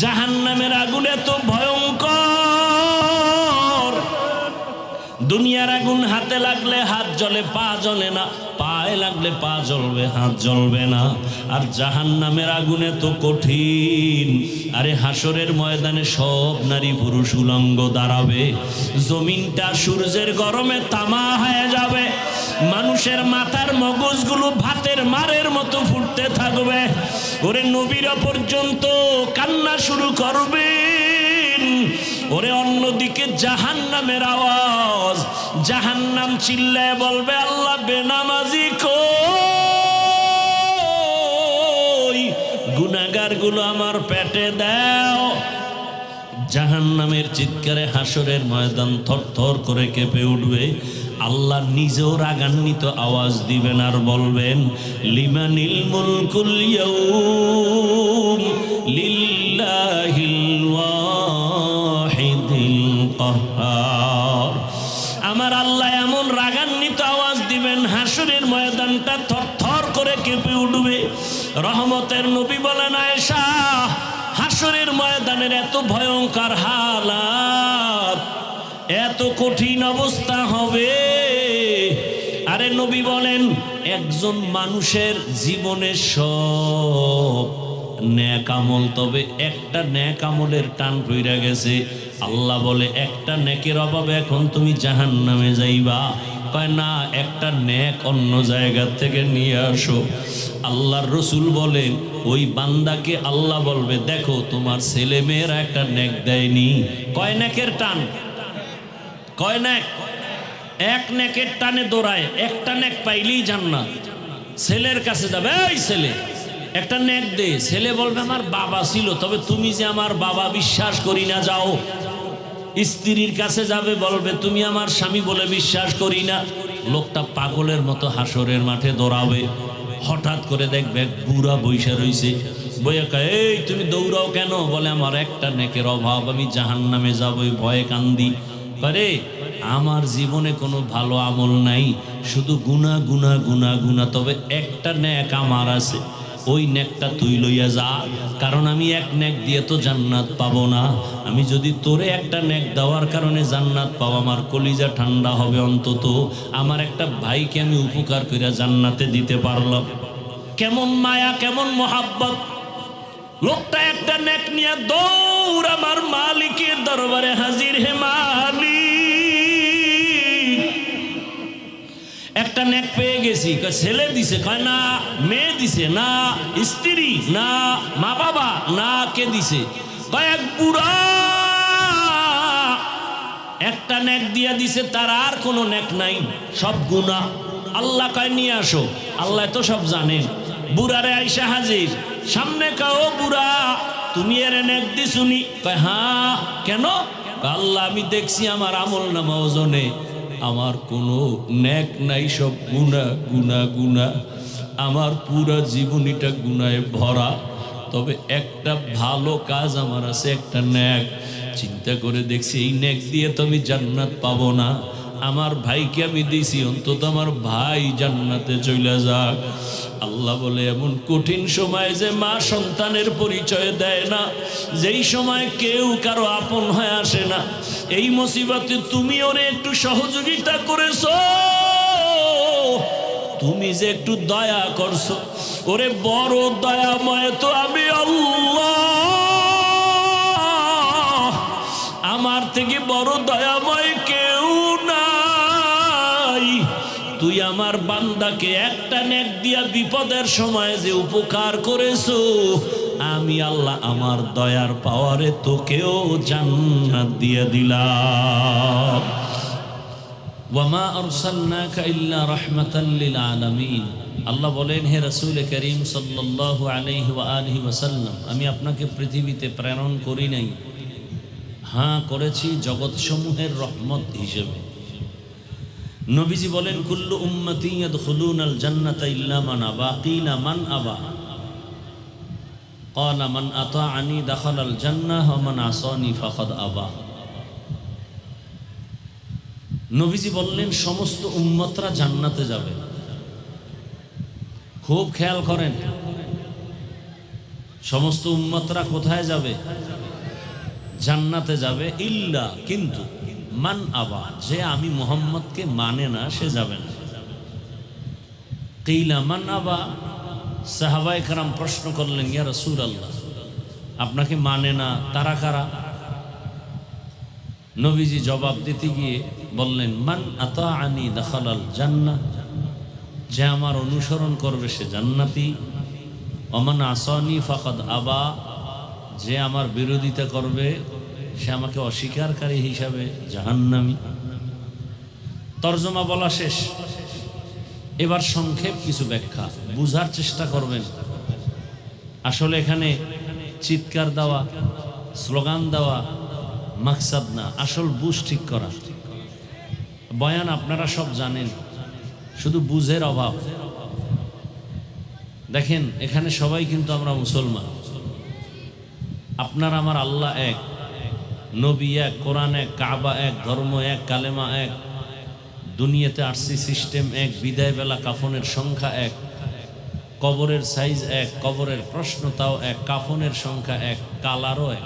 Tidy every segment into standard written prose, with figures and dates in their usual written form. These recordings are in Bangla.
জাহান্নামের আগুন এত ভয়ঙ্কর, দুনিয়ার আগুন হাতে লাগলে হাত জ্বলে, পা জ্বলে না, পায়ে লাগলে পা জ্বলবে, হাত জ্বলবে না। আর জাহান্নামের আগুন এত কঠিন, আরে হাসরের ময়দানে সব নারী পুরুষ উলঙ্গ দাঁড়াবে, জমিনটা সূর্যের গরমে তামা হয়ে যাবে, মানুষের মাথার মগজগুলো ভাতের মারের মতো ফুটতে থাকবে। ওরে নবীরা পর্যন্ত কান্না শুরু করবে। ওরে অন্যদিকে জাহান্নামের আওয়াজ, জাহান্নাম চিল্লায় বলবে আল্লাহ বেনামাজি কই, গুনাহগারগুলো আমার পেটে দাও। জাহান্নামের চিৎকারে হাসরের ময়দান থরথর করে কেঁপে উঠবে। আল্লাহ নিজেও রাগান্বিত আওয়াজ দিবেন আর বলবেন লিমানিল মুলকুল ইয়াউম লিল্লাহিল ওয়াহিদিল কাহ্হার। আমার আল্লাহ এমন রাগান্বিত আওয়াজ দিবেন, হাসরের ময়দানটা থরথর করে কেঁপে উঠবে। রহমতের নবী বলেন আয়েশা, হাসরের ময়দানের এত ভয়ঙ্কর হালাত, এত কঠিন অবস্থা হবে। আরে নবী বলেন একজন মানুষের জীবনের সব নেক আমল, তবে একটা নেক আমলের টান পইরা গেছে। আল্লাহ বলে একটা নেকের অভাবে এখন তুমি জাহান্নামে যাইবা। কয় না, একটা নেক অন্য জায়গা থেকে নিয়ে আসো। আল্লাহর রসুল বলেন ওই বান্দাকে আল্লাহ বলবে দেখো তোমার ছেলে মেয়েরা একটা নেক দেয়নি। কয় নেকের টান, কয় নেক, এক নেকের টানে দৌড়ায়, একটা নেক পাইলেই জান্নাত। ছেলের কাছে যাবে, এই ছেলে একটা নেক দে। ছেলে বলবে আমার বাবা ছিল, তবে তুমি যে আমার বাবা বিশ্বাস করি না, যাও। স্ত্রীর কাছে যাবে, বলবে তুমি আমার স্বামী বলে বিশ্বাস করি না। লোকটা পাগলের মতো হাসরের মাঠে দৌড়াবে। হঠাৎ করে দেখবে বুড়া বৈশা রইছে, বইয়া কয় এই তুমি দৌড়াও কেন? বলে আমার একটা নেকের অভাব, আমি জাহান্নামে যাবো, ভয়ে কান্দি। আরে আমার জীবনে কোনো ভালো আমল নাই, শুধু গুনাহ গুনাহ গুনাহ গুনাহ, তবে একটা নেক আমার আছে, ওই নেকটা তুই লইয়া যা। কারণ আমি এক নেক দিয়ে তো জান্নাত পাবো না, আমি যদি তোরে একটা নেক দেওয়ার কারণে জান্নাত পাবো, আমার কলিজা ঠান্ডা হবে। অন্তত আমার একটা ভাইকে আমি উপকার কইরা জান্নাতে দিতে পারলাম। কেমন মায়া, কেমন মোহাব্বত। লোকটা একটা নেক নিয়ে দৌড় আমার মালিকের দরবারে হাজির। হে মালিক, একটা নেক পেয়ে গেছি। ছেলে দিছে? কয় না। মেয়ে দিছে? না। স্ত্রী? না। মা বাবা? না। কে দিছে? কয়েক বুড়া একটা নেক দিয়া দিছে, তার আর কোনো নেক নাই, সব গুনাহ। আল্লাহ কয় নিয়ে আসো। আল্লাহ তো সব জানেন। বুড়ারে আইসা হাজির, সামনে কাও বুড়া তুমি এর নেক দিছুনি? কয় হ্যাঁ। কেন? আল্লাহ আমি দেখছি আমার আমল নামা ওজনে আমার কোনো নেক নাই, সব গুনাহ গুনাহ গুনাহ, আমার পুরা জীবনীটা গুনাহে ভরা, তবে একটা ভালো কাজ আমার আছে, একটা নেক। চিন্তা করে দেখছি এই নেক দিয়ে তো আমি জান্নাত পাবো না, আমার ভাইকে আমি দিছি, অন্তত আমার ভাই জান্নাতে চলে যাক। আল্লাহ বলে এমন কঠিন সময় যে মা সন্তানের পরিচয় দেয় না, যেই সময় কেউ কারো আপন হয়ে আসে না, এই মুসিবতে তুমি ওরে একটু সহযোগিতা করেছো, তুমি যে একটু দয়া করছো, ওরে বড় দয়াময় তো আমি আল্লাহ, আমার থেকে বড় দয়াময় কেউ নাই। তুই আমার বান্দাকে একটা নেক দিয়া বিপদের সময় যে উপকার করেছো, আমি আল্লাহ আমার দয়ার পাওয়ারে তোকেও জান্নাত দিয়ে দিলাম। ওয়ামা আরসালনাকা ইল্লা রাহমাতাল লিল আলামিন। আল্লাহ বলেন হে রাসূল করিম সাল্লাল্লাহু আলাইহি ওয়া আলিহি ওয়াসাল্লাম, আমি আপনাকে পৃথিবীতে প্রেরণ করি নাই, হ্যাঁ করেছি জগৎসমূহের রহমত হিসেবে। নবীজি বলেন কুল্লু উম্মতি ইয়াদখুলুনাল জান্নাতা ইল্লা মান আবা। কিলা মান আবা? ক্বালা মান আতাআনি দাখালাল জান্নাহ ওয়া মান আসানি ফাকাদ আবা। নবীজি বললেন সমস্ত উম্মতরা জান্নাতে যাবে। খুব খেয়াল করেন, সমস্ত উম্মতরা কোথায় যাবে? জান্নাতে যাবে, ইল্লা কিন্তু মান আবা, যে আমি মুহাম্মদকে মানে না সে যাবে না। কিলা মান আবা, সাহাবায়ে কেরাম প্রশ্ন করলেন, ইয়া রাসূলুল্লাহ, আপনাকে মানে না তারা কারা? নবীজি জবাব দিতে গিয়ে বললেন, মান আতাআনি দাখালাল জান্নাহ, যে আমার অনুসরণ করবে সে জান্নাতি, ওমান আসানি ফাকাদ আবা, যে আমার বিরোধিতা করবে সে আমাকে অস্বীকারকারী হিসাবে জাহান্নামী। তর্জমা বলা শেষ, এবার সংক্ষেপ কিছু ব্যাখ্যা, বুঝার চেষ্টা করবেন। আসলে এখানে চিৎকার দেওয়া, স্লোগান দেওয়া মাকসাদ না, আসল বুঝ ঠিক করা। বয়ান আপনারা সব জানেন, শুধু বুঝের অভাব। দেখেন এখানে সবাই কিন্তু আমরা মুসলমান, আপনার আমার আল্লাহ এক, নবী এক, কোরআন এক, কাবা এক, ধর্ম এক, কালেমা এক, দুনিয়াতে আসছি সিস্টেম এক, বিদায় বেলা কাফনের সংখ্যা এক, কবরের সাইজ এক, কবরের প্রশ্নতাও এক, কাফনের সংখ্যা এক, কালারও এক।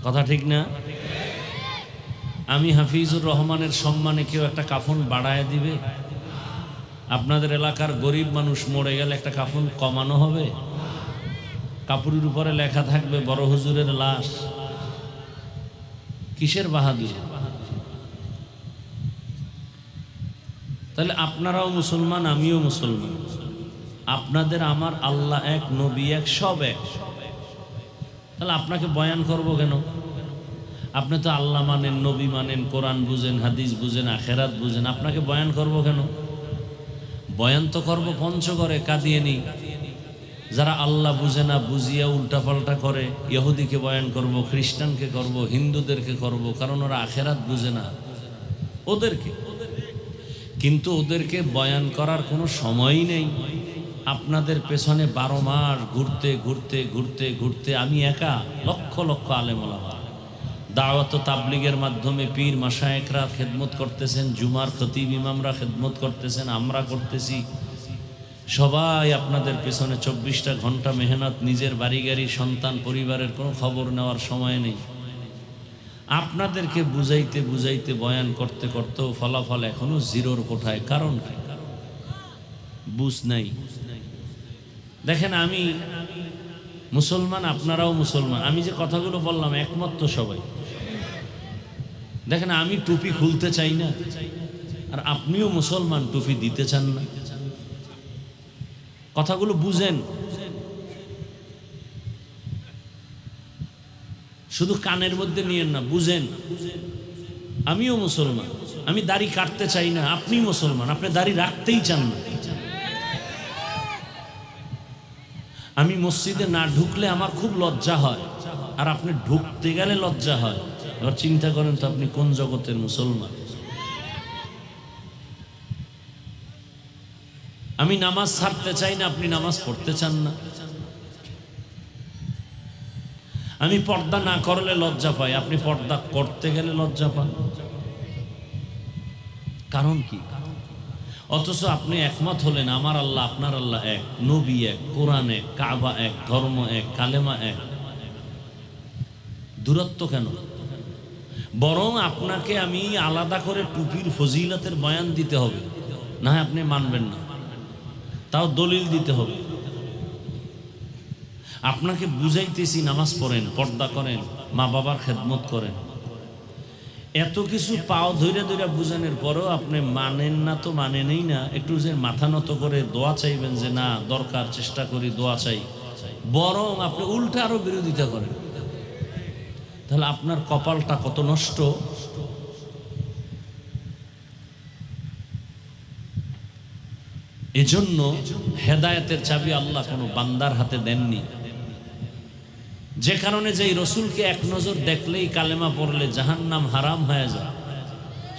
কথা ঠিক না? আমি হাফিজুর রহমানের সম্মানে কেউ একটা কাফন বাড়ায় দিবে? আপনাদের এলাকার গরিব মানুষ মরে গেলে একটা কাফন কমানো হবে? কাপড়ের উপরে লেখা থাকবে বড় হুজুরের লাশ। কিসের বাহাদুর? তাহলে আপনারাও মুসলমান, আমিও মুসলমান, আপনাদের আমার আল্লাহ এক, নবী এক, সব এক। তাহলে আপনাকে বয়ান করব কেন? আপনি তো আল্লাহ মানেন, নবী মানেন, কোরআন বুঝেন, হাদিস বুঝেন, আখেরাত বুঝেন, আপনাকে বয়ান করব কেন? বয়ান তো করবো পঞ্চগড়ে কাদিয়ানি, যারা আল্লাহ বুঝে না, বুঝিয়া উল্টাপাল্টা করে, ইহুদিকে বয়ান করব, খ্রিস্টানকে করব, হিন্দুদেরকে করব, কারণ ওরা আখেরাত বুঝে না, ওদেরকে। কিন্তু ওদেরকে বয়ান করার কোনো সময়ই নেই। আপনাদের পেছনে 12 মাস ঘুরতে ঘুরতে ঘুরতে ঘুরতে আমি একা লক্ষ লক্ষ আলেম ওলামা দাওয়াত ও তাবলীগের মাধ্যমে পীর মাশায়েখরা খেদমত করতেছেন, জুমার খতিব ইমামরা খেদমত করতেছেন, আমরা করতেছি, সবাই আপনাদের পেছনে 24টা ঘন্টা মেহনত, নিজের বাড়ি গাড়ি, সন্তান, পরিবারের কোনো খবর নেওয়ার সময় নেই। আপনাদেরকে বুঝাইতে বুঝাইতে বয়ান করতে করতেও ফলাফল এখনো জিরোর কোঠায়। কারণ কি? বুঝ নাই। দেখেন আমি মুসলমান, আপনারাও মুসলমান, আমি যে কথাগুলো বললাম একমত তো সবাই। দেখেন আমি টুপি খুলতে চাই না, আর আপনিও মুসলমান, টুপি দিতে চান না। কথাগুলো বুঝেন, শুধু কানের মধ্যে নিয়েন না, বুঝেন। আমিও মুসলমান, আমি দাড়ি কাটতে চাই না, আপনি মুসলমান, আপনি দাড়ি রাখতেই চান না। আমি মসজিদে না ঢুকলে আমার খুব লজ্জা হয়, আর আপনি ঢুকতে গেলে লজ্জা হয়। এবার চিন্তা করেন তো আপনি কোন জগতের মুসলমান। আমি নামাজ ছাড়তে চাই না, আপনি নামাজ পড়তে চান না। আমি পর্দা না করলে লজ্জা পাই, আপনি পর্দা করতে গেলে লজ্জা পান। কারণ কি? অথচ আপনি একমত হলেন আমার আল্লাহ আপনার আল্লাহ এক, নবী এক, কোরআন এক, কাবা এক, ধর্ম এক, কালেমা এক। দূরত্ব কেন? বরং আপনাকে আমি আলাদা করে টুপির ফজিলতের বয়ান দিতে হবে, না হয় আপনি মানবেন না, তাও দলিল দিতে হবে। আপনাকে বুঝাইতেছি নামাজ পড়েন, পর্দা করেন, মা বাবার খেদমত করেন, এত কিছু পাও ধরে ধরে বুঝানোর পরেও আপনি মানেন না, তো মানেনই না। একটু যে মাথা নত করে দোয়া চাইবেন যে না দরকার, চেষ্টা করি, দোয়া চাই, বরং আপনি উল্টা আরো বিরোধিতা করেন। তাহলে আপনার কপালটা কত নষ্ট। এজন্য হেদায়েতের চাবি আল্লাহ কোনো বান্দার হাতে দেননি, যে কারণে যেই রসুলকে এক নজর দেখলেই কালেমা পড়লে জাহান্নাম হারাম হয়ে যায়,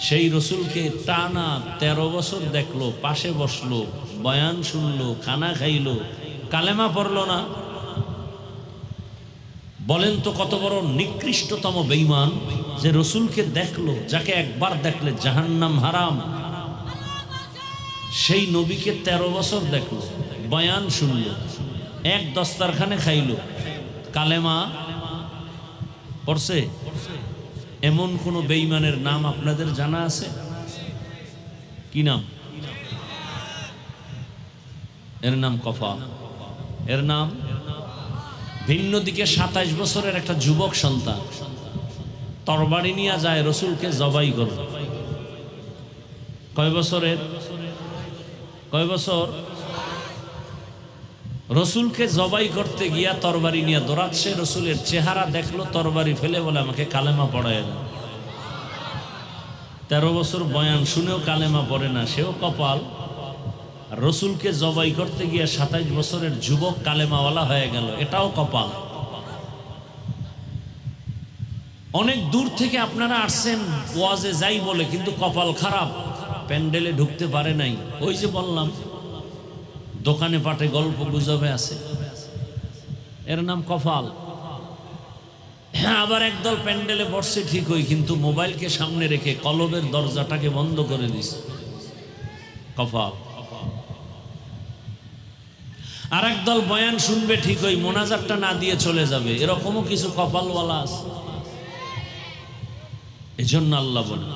সেই রসুলকে টানা 13 বছর দেখলো, পাশে বসলো, বয়ান শুনলো, খানা খাইলো, কালেমা পড়লো না। বলেন তো কত বড় নিকৃষ্টতম বেঈমান যে রসুলকে দেখলো, যাকে একবার দেখলে জাহান্নাম হারাম, সেই নবীকে 13 বছর দেখলো, বয়ান শুনলো, এক দস্তারখানে খাইলো, কালেমা পড়ছে? এমন কোন বেঈমানের নাম আপনাদের জানা আছে? কি নাম? এর নাম কফাল। এর নাম ভিন্ন দিকে 27 বছরের একটা যুবক সন্তান তরবারি নিয়ে যায় রসুলকে জবাই করবে। কয় বছরের? কয় বছর? রসুলকে জবাই করতে গিয়া তরবারি নিয়ে দৌড়াচ্ছে। রসুলের চেহারা দেখলো, তরবারি ফেলে বলে আমাকে কালেমা পড়ায় না। 13 বছর বয়ান শুনেও কালেমা পড়ে না, সেও কপাল। আর রসুলকে জবাই করতে গিয়ে 27 বছরের যুবক কালেমাওয়ালা হয়ে গেল, এটাও কপাল। অনেক দূর থেকে আপনারা আসছেন ওয়াজে যাই বলে, কিন্তু কপাল খারাপ, প্যান্ডেলে ঢুকতে পারে নাই। ওই যে বললাম দোকানে পাটে গল্প গুজবে আছে, এর নাম কপাল। হ্যাঁ, আবার একদল প্যান্ডেলে বসছে ঠিকই, কিন্তু মোবাইলকে সামনে রেখে কলবের দরজাটাকে বন্ধ করে দিছে, কপাল। আর একদল বয়ান শুনবে ঠিকই, মোনাজাতটা না দিয়ে চলে যাবে, এরকমও কিছু কপালওয়ালা আছে। এই জন্য আল্লাহ বলে।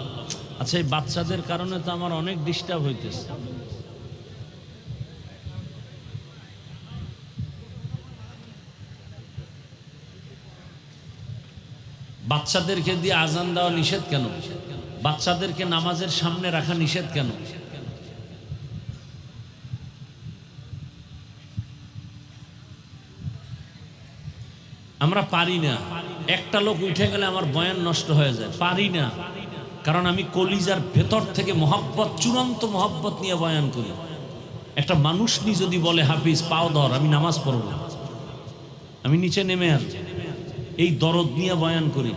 আচ্ছা, এই বাচ্চাদের কারণে তো আমার অনেক ডিস্টার্ব হইতেছে। বাচ্চাদেরকে দিয়ে আজান দেওয়া নিষেধ কেন? বাচ্চাদেরকে নামাজের সামনে রাখা নিষেধ কেন? আমরা পারি না। একটা লোক উঠে গেলে আমার বয়ান নষ্ট হয়ে যায়, পারি না। কারণ আমি কলিজার ভেতর থেকে মহব্বত, চূড়ান্ত মহব্বত নিয়ে বয়ান করি। একটা মানুষ নি যদি বলে হাফিজ পাও ধর, আমি নামাজ পড়ব, আমি নিচে নেমে আসব, এই দরদ নিয়ে বয়ান করি।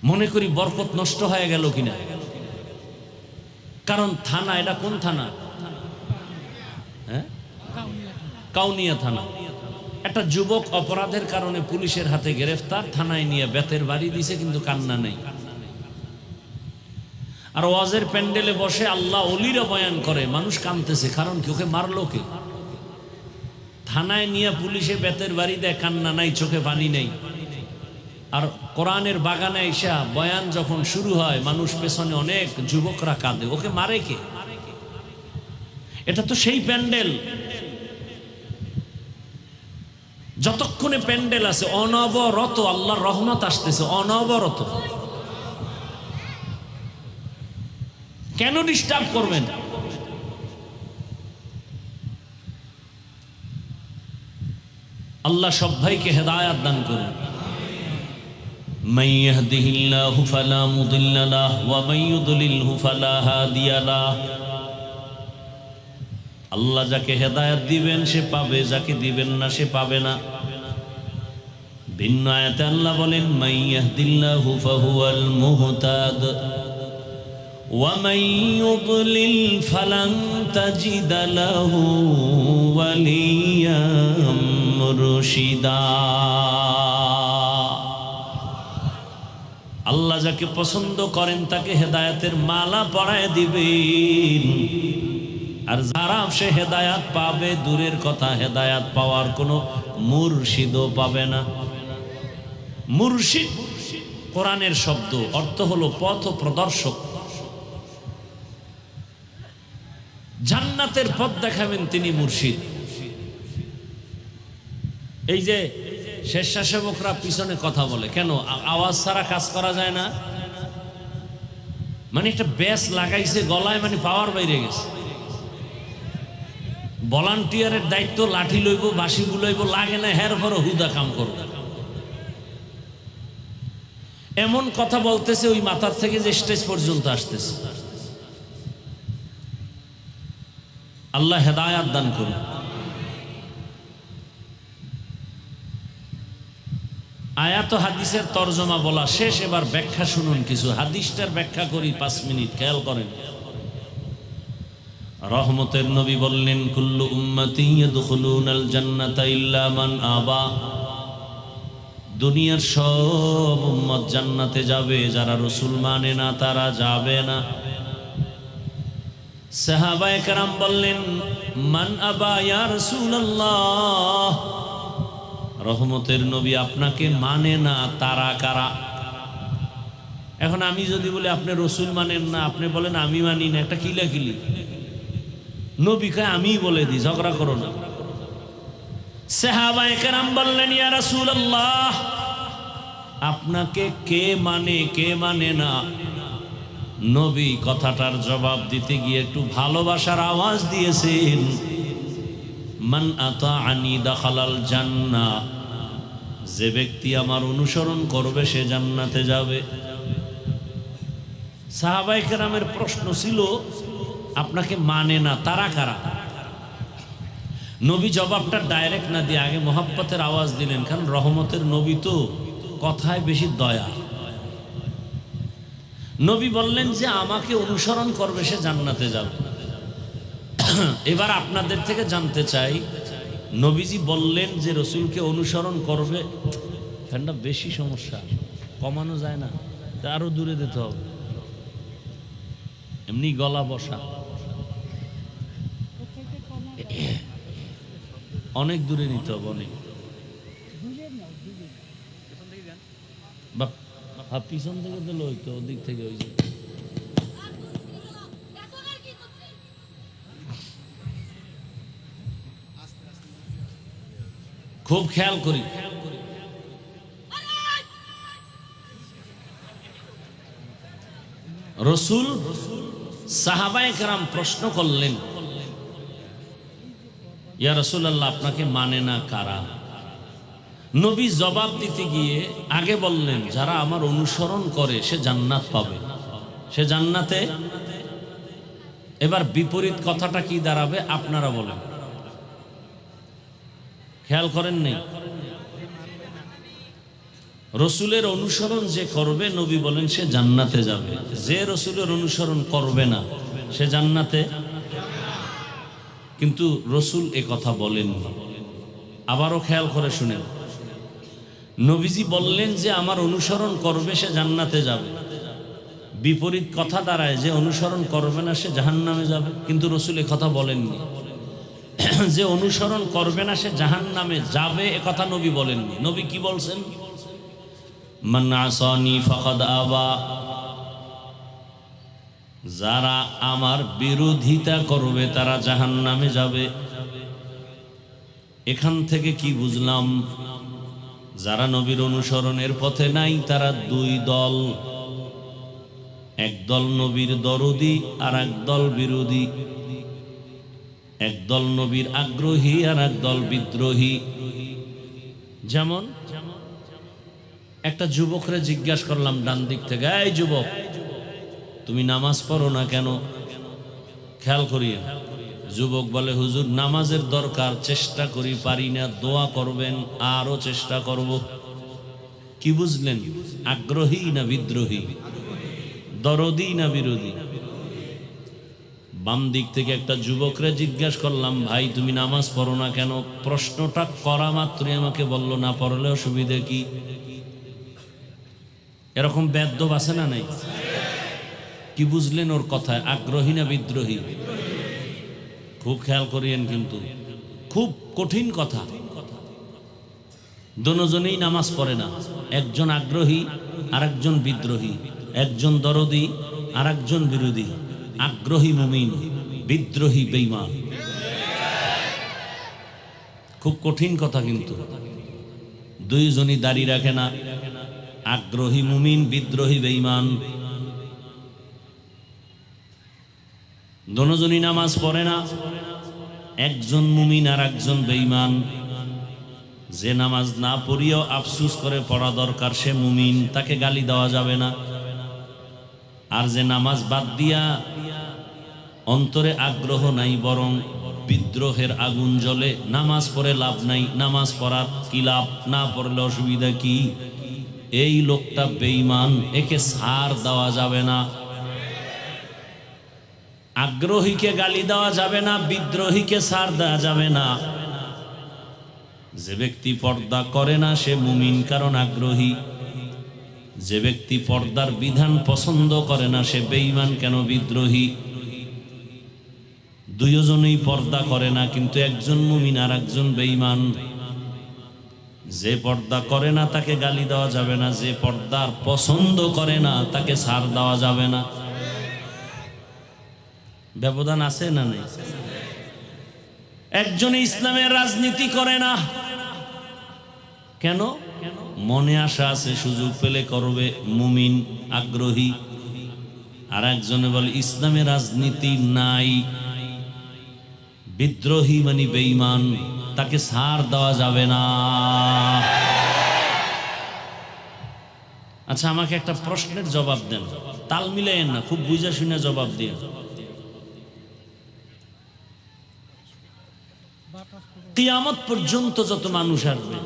মনে করি বরকত নষ্ট হয়ে গেল কিনা। কারণ থানা, এটা কোন থানা? হ্যাঁ, কাউনিয়া থানা। একটা যুবক অপরাধের কারণে পুলিশের হাতে গ্রেফতার, থানায় নিয়ে বেতের বাড়ি দিছে, কিন্তু কান্না নেই। আর ওয়াজের প্যান্ডেলে বসে আল্লাহ ওলিরা বয়ান করে, মানুষ কাঁদতেছে। কারণ কি? ওকে মারলো কে? থানায় নিয়ে পুলিশে বেতের বাড়ি দেয়, কান্না নাই, চোখে পানি নেই। আর কোরআনের বাগানে এসা বয়ান যখন শুরু হয়, মানুষ পেছনে অনেক যুবকরা কাঁদে, ওকে মারে কে? এটা তো সেই প্যান্ডেল। যতক্ষণে প্যান্ডেল আছে অনবরত আল্লাহর রহমত আসতেছে, অনবরত। কেন ডিস্টার্ব করবেন? আল্লাহ সব ভাইকে হেদায়েত দান করুন। মান ইয়াহদিহিল্লাহু ফালা মুদিল্লা লাহু ওয়া মান ইউদ্লিলহু ফালা হাদিয়া লাহু। আল্লাহ যাকে হেদায়েত দিবেন সে পাবে, যাকে দিবেন না সে পাবে না। ভিন্ন আয়াতে আল্লাহ বলেন মান ইয়াহদিল্লাহু ফাহুয়াল মুহতাদ ওয়া মান ইউদ্লিল ফালান তাজিদা লাহু ওয়ালিয়াম মুরশিদা। আল্লাহ যাকে পছন্দ করেন তাকে হেদায়েতের মালা পরায় দিবেন। আর যারা সে হেদায়াত পাবে, দূরের কথা হেদায়াত পাওয়ার কোনো মুর্শিদও পাবে না। মুর্শিদ কোরআনের শব্দ, অর্থ হলো পথ প্রদর্শক। জান্নাতের পথ দেখাবেন তিনি মুর্শিদ। এই যে স্বেচ্ছাসেবকরা পিছনে কথা বলে, কেন? আওয়াজ ছাড়া কাজ করা যায় না। মানে একটা ব্যাস লাগাইছে গলায়, মানে পাওয়ার বাইরে গেছে। ভলান্টিয়ারের দায়িত্ব, লাঠি লইব, বাঁশি বুলাইব, লাগে না, হের পর হুদা কাম করব। এমন কথা বলতেছে ওই মাথার থেকে যে স্টেজ পর্যন্ত আসতেছে। আল্লাহ হেদায়াত দান করুন। আয়াত হাদিসের তরজমা বলা শেষ, এবার ব্যাখ্যা শুনুন। কিছু হাদিসটার ব্যাখ্যা করি 5 মিনিট, খেয়াল করেন। রহমতের নবী বললেন কুল্লু উম্মতি ইয়াদখুলুনাল জান্নাতা ইল্লা মান আবা। দুনিয়ার সব উম্মত জান্নাতে যাবে, যারা রাসূল মানে না তারা যাবে না। সাহাবায়ে কেরাম বললেন মান আবা ইয়া রাসূলুল্লাহ। রহমতের নবী আপনাকে মানে না, তারা কারা? এখন আমি যদি বলি আপনি রসুল মানেন না, আপনি বলেন আমি মানি না, একটা কিলাকিলি। নবী কয় আমি বলে দিই, ঝগড়া করো না। সাহাবায়ে কেরাম বললেন, ইয়া রাসূলুল্লাহ, আপনাকে কে মানে কে মানে না? নবী কথাটার জবাব দিতে গিয়ে একটু ভালোবাসার আওয়াজ দিয়েছেন, মান আতাআনি দাখালাল জান্নাহ, যে ব্যক্তি আমার অনুসরণ করবে সে জান্নাতে যাবে। সাহাবায়ে কেরামের প্রশ্ন ছিল আপনাকে মানে না, তারা কারা? নবী জবাবটা ডাইরেক্ট না দিয়ে আগে মোহাব্বতের আওয়াজ দিলেন, কারণ রহমতের নবী তো কথায় বেশি দয়া। নবী বললেন যে আমাকে অনুসরণ করবে সে জান্নাতে যাবে। এবার আপনাদের থেকে জানতে চাই, নবীজি বললেন যে রসুলকে অনুসরণ করবে, ফ্যানটা বেশি সমস্যা, কমানো যায় না, তা আরো দূরে দিতে হবে, এমনি গলা বসা, অনেক দূরে নিতে হবে, অনেক। পিছন থেকে দিলে হইতো, ওদিক থেকে ওই যে খুব খেয়াল করি। রসুল সাহাবায়ে কেরাম প্রশ্ন করলেন, ইয়া রাসূলুল্লাহ, আপনাকে মানে না কারা? নবী জবাব দিতে গিয়ে আগে বললেন, যারা আমার অনুসরণ করে সে জান্নাত পাবে, সে জান্নাতে। এবার বিপরীত কথাটা কি দাঁড়াবে আপনারা বলেন, খেয়াল করেন নেই? রসুলের অনুসরণ যে করবে, নবী বলেন সে জান্নাতে যাবে। যে রসুলের অনুসরণ করবে না সে জান্নাতে। কিন্তু রসুল এ কথা বলেন। আবারও খেয়াল করে শুনেন, নবীজি বললেন যে আমার অনুসরণ করবে সে জান্নাতে যাবে। বিপরীত কথা দাঁড়ায়, যে অনুসরণ করবে না সে জাহান্নামে যাবে। কিন্তু রসুল এ কথা বলেননি। যে অনুসরণ করবে না সে জাহান্নামে যাবে এ কথা নবী বলেননি। নবী কি বলছেন? মান আসানি ফাকাদ আবা, যারা আমার বিরোধিতা করবে তারা জাহান্নামে যাবে। এখান থেকে কি বুঝলাম? যারা নবীর অনুসরণের পথে নাই তারা দুই দল, একদল নবীর দরদি আর একদল বিরোধী, একদল নবীর আগ্রহী আর একদল বিদ্রোহী। যেমন একটা যুবকরে জিজ্ঞাসা করলাম ডান দিক থেকে, এই যুবক, তুমি নামাজ পড়ো না কেন? খেয়াল করিয়ে যুবক বলে, হুজুর নামাজের দরকার, চেষ্টা করি, পারি না, দোয়া করবেন, আরো চেষ্টা করব। কি বুঝলেন? আগ্রহী না বিদ্রোহী? দরদি না বিরোধী? বাম দিক থেকে একটা যুবকরে জিজ্ঞাসা করলাম, ভাই তুমি নামাজ পড়ো না কেন? প্রশ্নটা করা মাত্রই আমাকে বলল, না পড়লে অসুবিধা কি? এরকম বেদ্যব আছে না নাই? কি বুঝলেন ওর কথায়? আগ্রহী না বিদ্রোহী? খুব খেয়াল করিয়েন, কিন্তু খুব কঠিন কথা। দুজনেই নামাজ পড়ে না, একজন আগ্রহী আর একজন বিদ্রোহী, একজন দরদি আর একজন বিরোধী। আগ্রহী মুমিন, বিদ্রোহী বেঈমান। খুব কঠিন কথা, কিন্তু দুইজনই দাড়ি রাখে না, আগ্রহী মুমিন, বিদ্রোহী বেঈমান। দুজনই নামাজ পড়ে না, একজন মুমিন আর একজন বেঈমান। যে নামাজ না পড়িয়েও আফসোস করে পড়া দরকার সে মুমিন, তাকে গালি দেওয়া যাবে না। আর যে নামাজ বাদ দিয়া অন্তরে আগ্রহ নাই, বরং বিদ্রোহের আগুন জ্বলে, নামাজ পড়ে লাভ নাই, নামাজ পড়ার কি লাভ, না পড়লে অসুবিধা কি? এই লোকটা বেঈমান, একে ছাড় দেওয়া যাবে না। আগ্রহীকে গালি দেওয়া যাবে না, বিদ্রোহীকে ছাড় দেওয়া যাবে না। যে ব্যক্তি পর্দা করে না সে মুমিন, কারণ আগ্রহী। যে ব্যক্তি পর্দার বিধান পছন্দ করে না সে বেঈমান, কেন? বিদ্রোহী। দুইজনেই পর্দা করে না, কিন্তু একজন মুমিন আর একজন বেঈমান। যে পর্দা করে না তাকে গালি দেওয়া যাবে না, যে পর্দার পছন্দ করে না তাকে ছাড় দেওয়া যাবে না। ব্যবধান আছে না নেই? একজন ইসলামের রাজনীতি করে না কেন? মনে আশা আছে, সুযোগ পেলে করবে, মুমিন আগ্রহী। আর একজনে বলে ইসলামের রাজনীতি নাই, বিদ্রোহী মানে বেঈমান, তাকে ছাড় দেওয়া যাবে না। আচ্ছা, আমাকে একটা প্রশ্নের জবাব দেন, তাল মিলাইয়েন না, খুব বুঝা শুনে জবাব দিন। কিয়ামত পর্যন্ত যত মানুষ আসবে,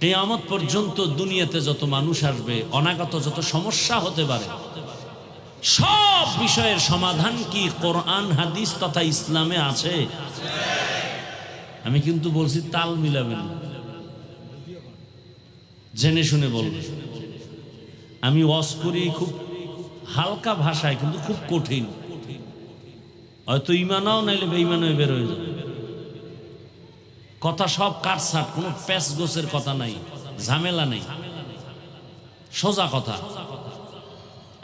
কিয়ামত পর্যন্ত দুনিয়াতে যত মানুষ আসবে, অনাগত যত সমস্যা হতে পারে, সব বিষয়ের সমাধান কি কোরআন হাদিস তথা ইসলামে আছে? আমি কিন্তু বলছি তাল মিলাবেন না, জেনে শুনে বলবেন। আমি ওয়াজ করি খুব হালকা ভাষায়, কিন্তু খুব কঠিন। হয়তো ইমানও নাইলে বেঈমানও বের হয়ে যাবে। কথা সব কাটছাট, কোনো প্যাচ গোছের কথা নাই, ঝামেলা নেই, সোজা কথা।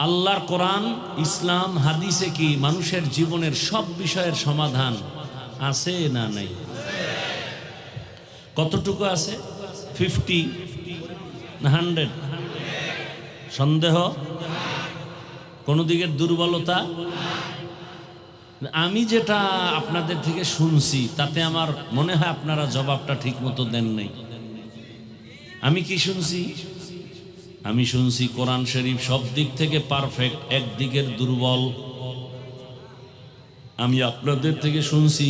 আল্লাহর কোরআন ইসলাম হাদিসে কি মানুষের জীবনের সব বিষয়ের সমাধান আছে না নাই? কতটুকু আছে? 50 না 100? সন্দেহ? কোন দিকের দুর্বলতা? আমি যেটা আপনাদের থেকে শুনছি তাতে আমার মনে হয় আপনারা জবাবটা ঠিক মতো দেন নাই। আমি কি শুনছি? আমি শুনছি কোরআন শরীফ সব দিক থেকে পারফেক্ট, একদিকের দুর্বল। আমি আপনাদের থেকে শুনছি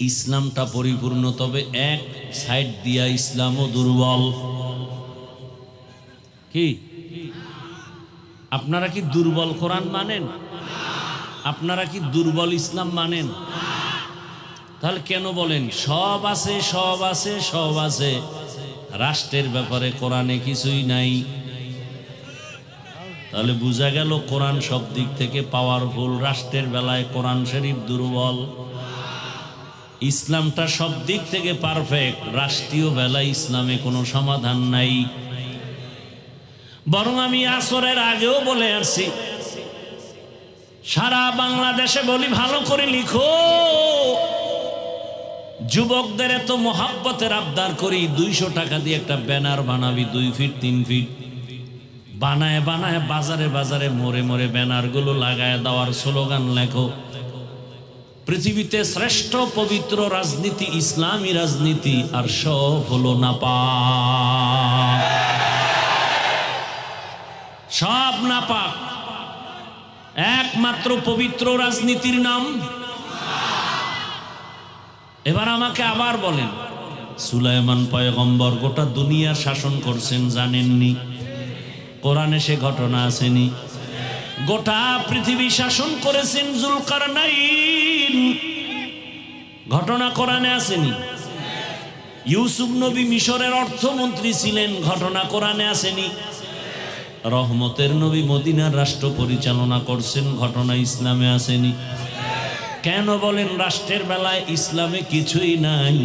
ইসলামটা পরিপূর্ণ, তবে এক সাইড দিয়া ইসলামও দুর্বল। কি আপনারা কি দুর্বল কোরআন মানেন? আপনারা কি দুর্বল ইসলাম মানেন? তাহলে কেন বলেন সব আছে, সব আছে, সব আছে, রাষ্ট্রের ব্যাপারে কোরআনে কিছুই নাই? তাহলে বোঝা গেল কোরআন সব দিক থেকে পাওয়ারফুল, রাষ্ট্রের বেলায় কোরআন শরীফ দুর্বল। ইসলামটা সব দিক থেকে পারফেক্ট, রাষ্ট্রীয় বেলায় ইসলামে কোনো সমাধান নাই। বরং আমি আসরের আগেও বলে আসছি, সারা বাংলাদেশে বলি ভালো করে লিখো, যুবকদের এত মহাব্বতের আবদার করি, 200 টাকা দিয়ে একটা ব্যানার বানাবি 2 ফিট 3 ফিট, বানায় বানায় বাজারে বাজারে মোড়ে মোড়ে ব্যানারগুলো লাগায় দেওয়ার স্লোগান লেখো, পৃথিবীতে শ্রেষ্ঠ পবিত্র রাজনীতি ইসলামী রাজনীতি, আর সব হলো নাপাক, সব নাপাক। একমাত্র পবিত্র রাজনীতির নাম। এবার আমাকে আবার বলেন, সুলাইমান পয়গম্বর গোটা দুনিয়া শাসন করছেন, জানেননি? কোরআনে সে ঘটনা আসেনি? গোটা পৃথিবী শাসন করেছেন জুলকারনাইন, ঘটনা কোরআনে আসেনি? ইউসুফ নবী মিশরের অর্থমন্ত্রী ছিলেন, ঘটনা কোরআনে আসেনি? রহমতের নবী মদিনার রাষ্ট্র পরিচালনা করছেন, ঘটনা ইসলামে আসেনি? কেন বলেন রাষ্ট্রের বেলায় ইসলামে কিছুই নাই?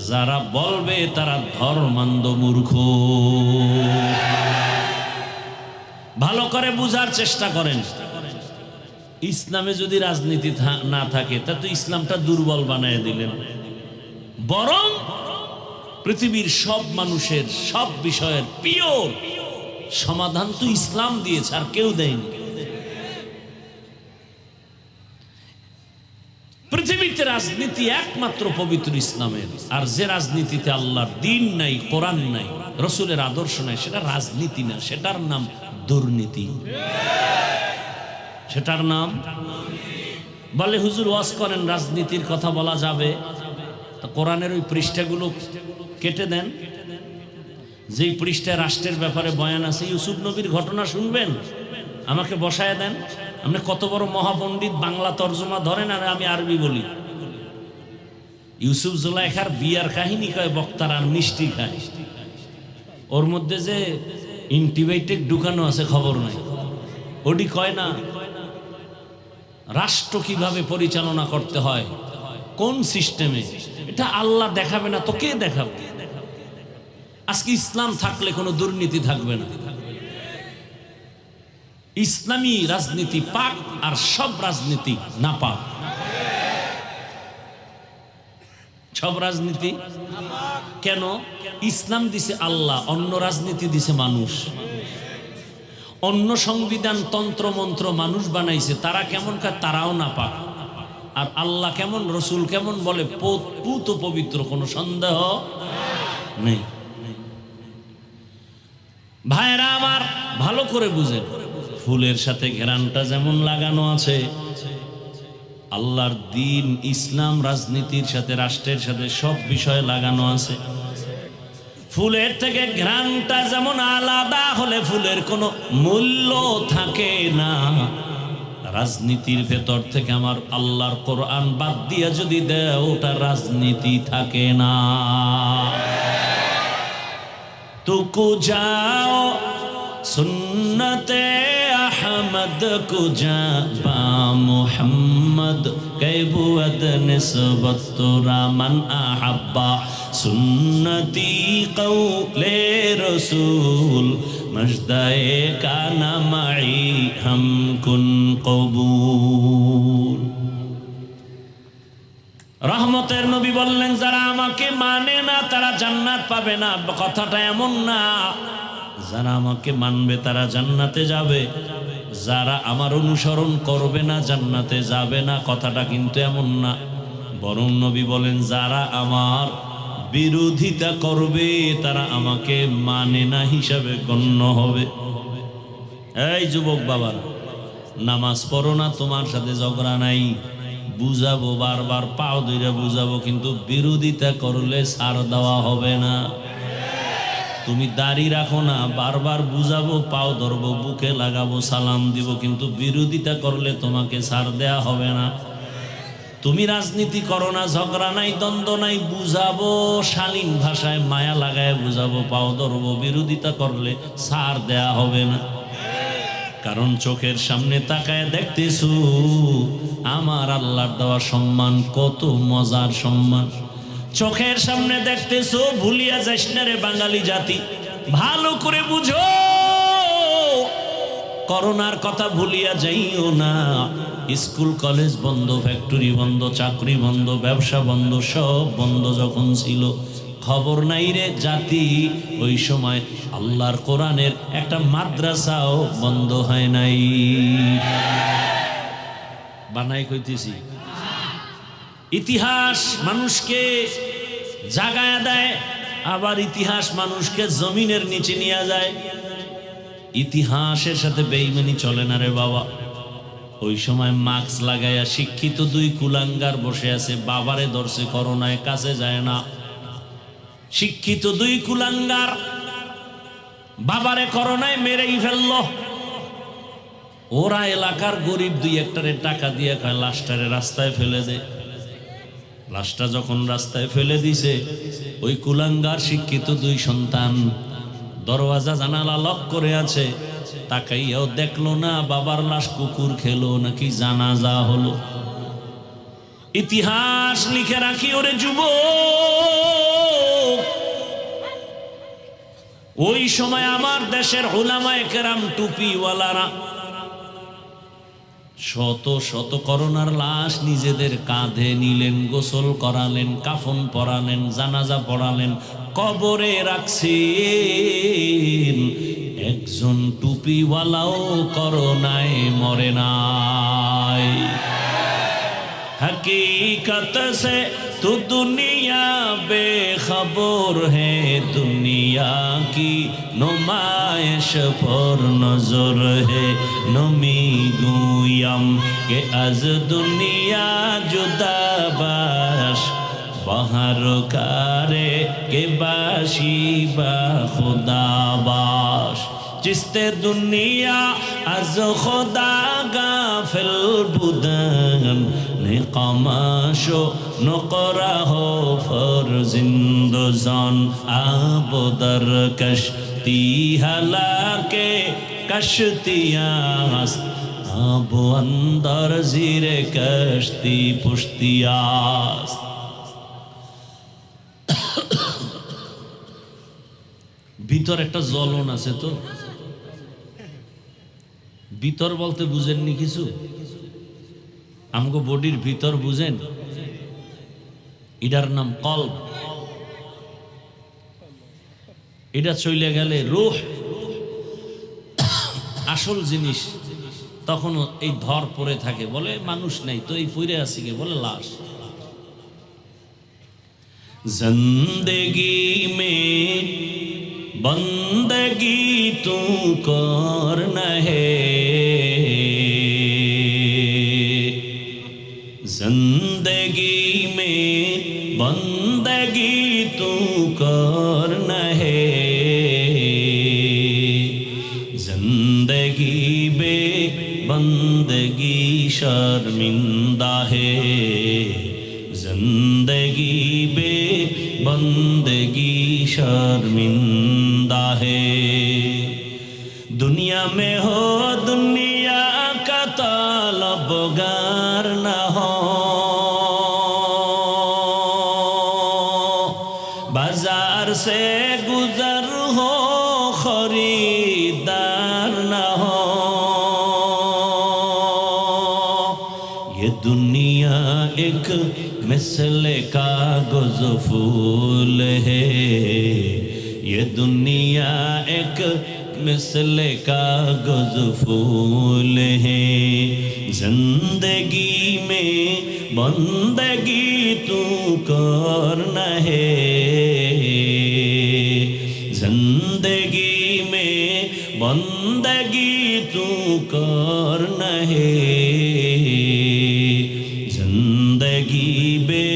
যারা বলবে তারা ধর্মান্ধ মূর্খ। ভালো করে বুঝার চেষ্টা করেন। ইসলামে যদি রাজনীতি না থাকে তা তো ইসলামটা দুর্বল বানায় দিলেন। বরং পৃথিবীর সব মানুষের সব বিষয়ের পিওর সমাধান তো ইসলাম দিয়েছে, আর কেউ দেয়নি। পৃথিবীতে রাজনীতি একমাত্র পবিত্র ইসলামের, আর যে রাজনীতিতে আল্লাহর দ্বীন নাই, কোরআন নাই, রসুলের আদর্শ নাই, সেটা রাজনীতি না, সেটার নাম দুর্নীতি। সেটার নাম বলে হুজুর ওয়াজ করেন রাজনীতির কথা বলা যাবে, তো কোরআনের ওই পৃষ্ঠাগুলো কেটে দেন, যেই পৃষ্ঠায় রাষ্ট্রের ব্যাপারে বয়ান আছে। ইউসুফ নবীর ঘটনা শুনবেন, আমাকে বসায় দেন। আপনি কত বড় মহাপণ্ডিত, বাংলা তর্জমা ধরেন আর আমি আরবি বলি। ইউসুফ জুলাইখার বিয়ার কাহিনী কয় বক্তার, আর মিষ্টি খায়। ওর মধ্যে যে অ্যান্টিবায়োটিক ঢুকানো আছে খবর নাই, ওটি কয় না। রাষ্ট্র কিভাবে পরিচালনা করতে হয়, কোন সিস্টেমে, এটা আল্লাহ দেখাবে না তো কে দেখাবে? আজকে ইসলাম থাকলে কোনো দুর্নীতি থাকবে না। ইসলামী রাজনীতি পাক আর সব রাজনীতি না পাক। সব রাজনীতি কেন? ইসলাম দিছে আল্লাহ, অন্য রাজনীতি দিছে মানুষ। অন্য সংবিধান তন্ত্র মন্ত্র মানুষ বানাইছে, তারা কেমন কাজ, তারাও না পাক। আর আল্লাহ কেমন, রসুল কেমন বলে, পুত পবিত্র, কোনো সন্দেহ নেই। ভাইরা আমার ভালো করে বুঝেন, ফুলের সাথে ঘেরানটা যেমন লাগানো আছে, আল্লাহর দিন ইসলাম রাজনীতির সাথে, রাষ্ট্রের সাথে সব বিষয়ে লাগানো আছে। ফুলের থেকে ঘ্রাণটা যেমন আলাদা হলে ফুলের কোনো মূল্য থাকে না, রাজনীতির ভেতর থেকে আমার আল্লাহর কোরআন বাদ দিয়ে যদি দেয়, ওটা রাজনীতি থাকে না। তুকু যাও সুন্নতে আহমদ কুজা বা মুহাম্মদ কৈবুদ নিসবত তোরা মান আহাব্বা সুন্নতি কৌলে রসুল মজদায়ে কানা মাই হাম কুন কবুল। রহমতের নবী বললেন, যারা আমাকে মানে না তারা জান্নাত পাবে না। কথাটা এমন না যারা আমাকে মানবে তারা জান্নাতে যাবে, যারা আমার অনুসরণ করবে না জান্নাতে যাবে না। কথাটা কিন্তু এমন না, বরং নবী বলেন যারা আমার বিরোধিতা করবে তারা আমাকে মানে না হিসাবে গণ্য হবে। এই যুবক বাবারা, নামাজ পড়ো না, তোমার সাথে ঝগড়া নাই, বুঝাবো, বারবার পাও ধরে বুঝাবো, কিন্তু বিরোধিতা করলে ছাড় দেওয়া হবে না। তুমি দাড়ি রাখো না, বারবার বুঝাবো, পাও ধরবো, বুকে লাগাবো, সালাম দিব, কিন্তু বিরোধিতা করলে তোমাকে ছাড় দেয়া হবে না। তুমি রাজনীতি করো না, ঝগড়া নাই, দ্বন্দ্ব নাই, বুঝাবো, শালীন ভাষায় মায়া লাগায় বুঝাবো, পাও ধরবো, বিরোধিতা করলে ছাড় দেয়া হবে না। কারণ চোখের সামনে তাকায় দেখতেছো আমার আল্লাহর দেওয়া সম্মান কত মজার সম্মান। চোখের সামনে দেখতেছো, ভুলিয়া যাস না রে বাঙালি জাতি, ভালো করে বুঝো। করোনার কথা ভুলিয়া যাইও না। স্কুল কলেজ বন্ধ, ফ্যাক্টরি বন্ধ, চাকরি বন্ধ, ব্যবসা বন্ধ, সব বন্ধ যখন ছিল, খবর নাই রে জাতি, ওই সময় আল্লাহর কোরআনের একটা মাদ্রাসাও বন্ধ হয় নাই। বানাই কইতেছি, ইতিহাস মানুষকে জাগায় দেয়, আবার ইতিহাস মানুষকে জমিনের নিচে নিয়ে যায়। ইতিহাসের সাথে বেঈমানি চলে না রে বাবা। ওই সময় মাস্ক লাগাইয়া শিক্ষিত দুই কুলাঙ্গার বসে আছে, বাবারে ধরছে করোনায়, কাছে যায় না। শিক্ষিত দুই কুলাঙ্গার বাবারে করোনায় মেরেই ফেলল। ওরা এলাকার গরিব দুই একটারে টাকা দিয়ে কয় লাশটারে রাস্তায় ফেলে দে। লাশটা যখন রাস্তায় ফেলে দিছে, ওই কুলাঙ্গার শিক্ষিত দুই সন্তান দরওয়াজা জানালা লক করে আছে, তাকাইয়াও দেখলো না বাবার লাশ কুকুর খেলো নাকি জানাজা হলো। ইতিহাস লিখে রাখি ওরে যুবক, ওই সময় আমার দেশের উলামায়ে কেরাম টুপিওয়ালারা শত শত করোনার লাশ নিজেদের কাঁধে নিলেন, গোসল করালেন, কাফন পরালেন, জানাজা পড়ালেন, কবরে রাখছেন। একজন টুপিওয়ালাও করোনায় মরে নাই। हकीकत से तो दुनिया बेखबर है, दुनिया की नुमाइश पर नजर है। नमी गुयम के अज दुनिया जुदा बाश, बाहर कारे के बाशी बा खुदा बाश। जिसते दुनिया अज खुदा गाफिल बुदन, निकामाशो नकरा हो फरजिंदजान। आब दर कश्ती हलाके कश्तियास, आब अंदर जीरे कश्ती पुश्तियास। ভিতর একটা জ্বলন আছে। তো ভিতর বলতে বুঝেননি কিছু? আমগো বডির ভিতর বুঝেন? এটার নাম কলব। এটা চলে গেলে রূহ, আসল জিনিস, তখন এই ধর পড়ে থাকে, বলে মানুষ নাই তো, এই পড়ে আছে কে, বলে লাশ। জিন্দেগি মে বন্দগি তু করনা হে, जिंदगी में बंदगी तू करना है, जिंदगी बे बंदगी शर्मिंदा है, जिंदगी बे बंदगी शर्मिंदा है। दुनिया में हो दुनिया का तलबगार न हो, बाजार से गुजर हो खरीदार न हो। ये दुनिया एक मिसल कागज फूल है, ये दुनिया एक मिसल कागज फूल है, जिंदगी में बंदगी तू करना है, जिंदगी में बंदगी तू करना है, जिंदगी बे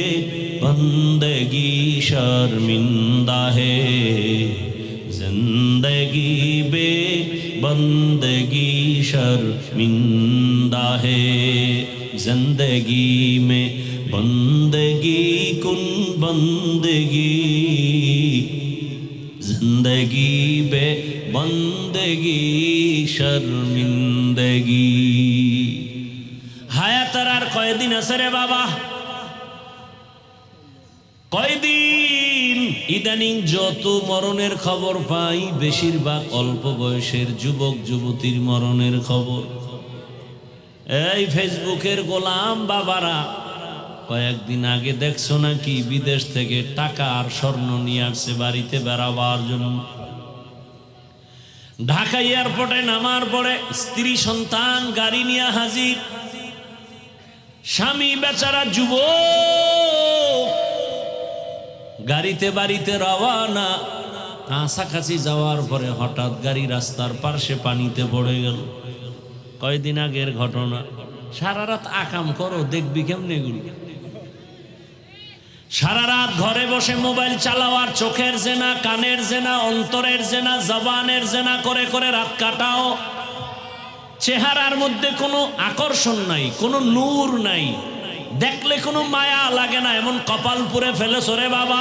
बंदगी शर्मिंदा है, जिंदगी बे बंदगी शर्मिंदा है। जिंदगी में बंदगी कुन बंदगी, जिंदगी बे बंदगी शर्मिंदगी। হায়াতের আর কয়দিন আছে রে বাবা, কয়দিন? ইদানিং যত মরণের খবর পাই, বেশিরভাগ অল্প বয়সের যুবক যুবতীর মরণের খবর। এই ফেসবুকের গোলাম বাবারা, কয়েকদিন আগে দেখছো নাকি বিদেশ থেকে টাকা আর স্বর্ণ নিয়ে আসছে বাড়িতে বেড়াবার জন্য। ঢাকা এয়ারপোর্টে নামার পরে স্ত্রী সন্তান গাড়ি নিয়ে হাজির, স্বামী বেচারা যুবক গাড়িতে বাড়িতে রওয়ানা। কাছাকাছি যাওয়ার পরে হঠাৎ গাড়ি রাস্তার পাশে পানিতে পড়ে গেল। কয়দিন আগের ঘটনা। সারা রাত আকাম করো, দেখবি কেমনে গুলো। সারা রাত ঘরে বসে মোবাইল চালাওয়ার, চোখের জেনা, কানের জেনা, অন্তরের জেনা, জবানের জেনা করে করে রাত কাটাও। চেহারার মধ্যে কোনো আকর্ষণ নাই, কোনো নূর নাই, দেখলে কোনো মায়া লাগে না, এমন কপাল পুরে ফেলেছো রে বাবা।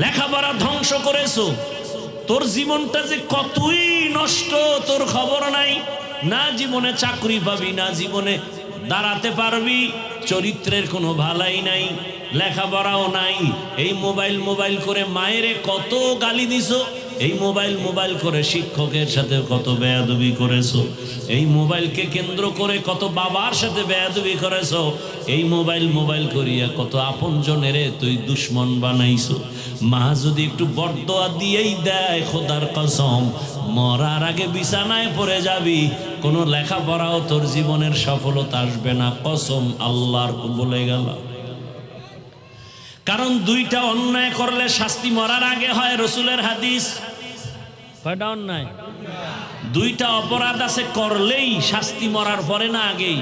লেখাপড়া ধ্বংস করেছো, তোর জীবনটা যে কতই নষ্ট তোর খবর নাই। না জীবনে চাকরি পাবি, না জীবনে দাঁড়াতে পারবি, চরিত্রের কোনো ভালাই নাই, লেখাপড়াও নাই। এই মোবাইল মোবাইল করে মায়েরে কত গালি দিছো, এই মোবাইল মোবাইল করে শিক্ষকের সাথে কত বেয়াদবি করেছো, এই মোবাইলকে কেন্দ্র করে কত বাবার সাথে বেয়াদবি করেছো, এই মোবাইল মোবাইল করিয়া কত আপনজনেরে তুই দুশ্মন বানাইছো। মা যদি একটু বরদোয়া দিয়েই দেয়, খোদার কসম মরার আগে বিছানায় পড়ে যাবি, কোনো লেখাপড়াও তোর জীবনের সফলতা আসবে না, কসম আল্লাহর বলে গেল। কারণ দুইটা অন্যায় করলে শাস্তি মরার আগে হয়, রসুলের হাদিস। কয়টা অন্যায়? দুইটা অপরাধ আছে, করলেই শাস্তি মরার পরে না আগেই।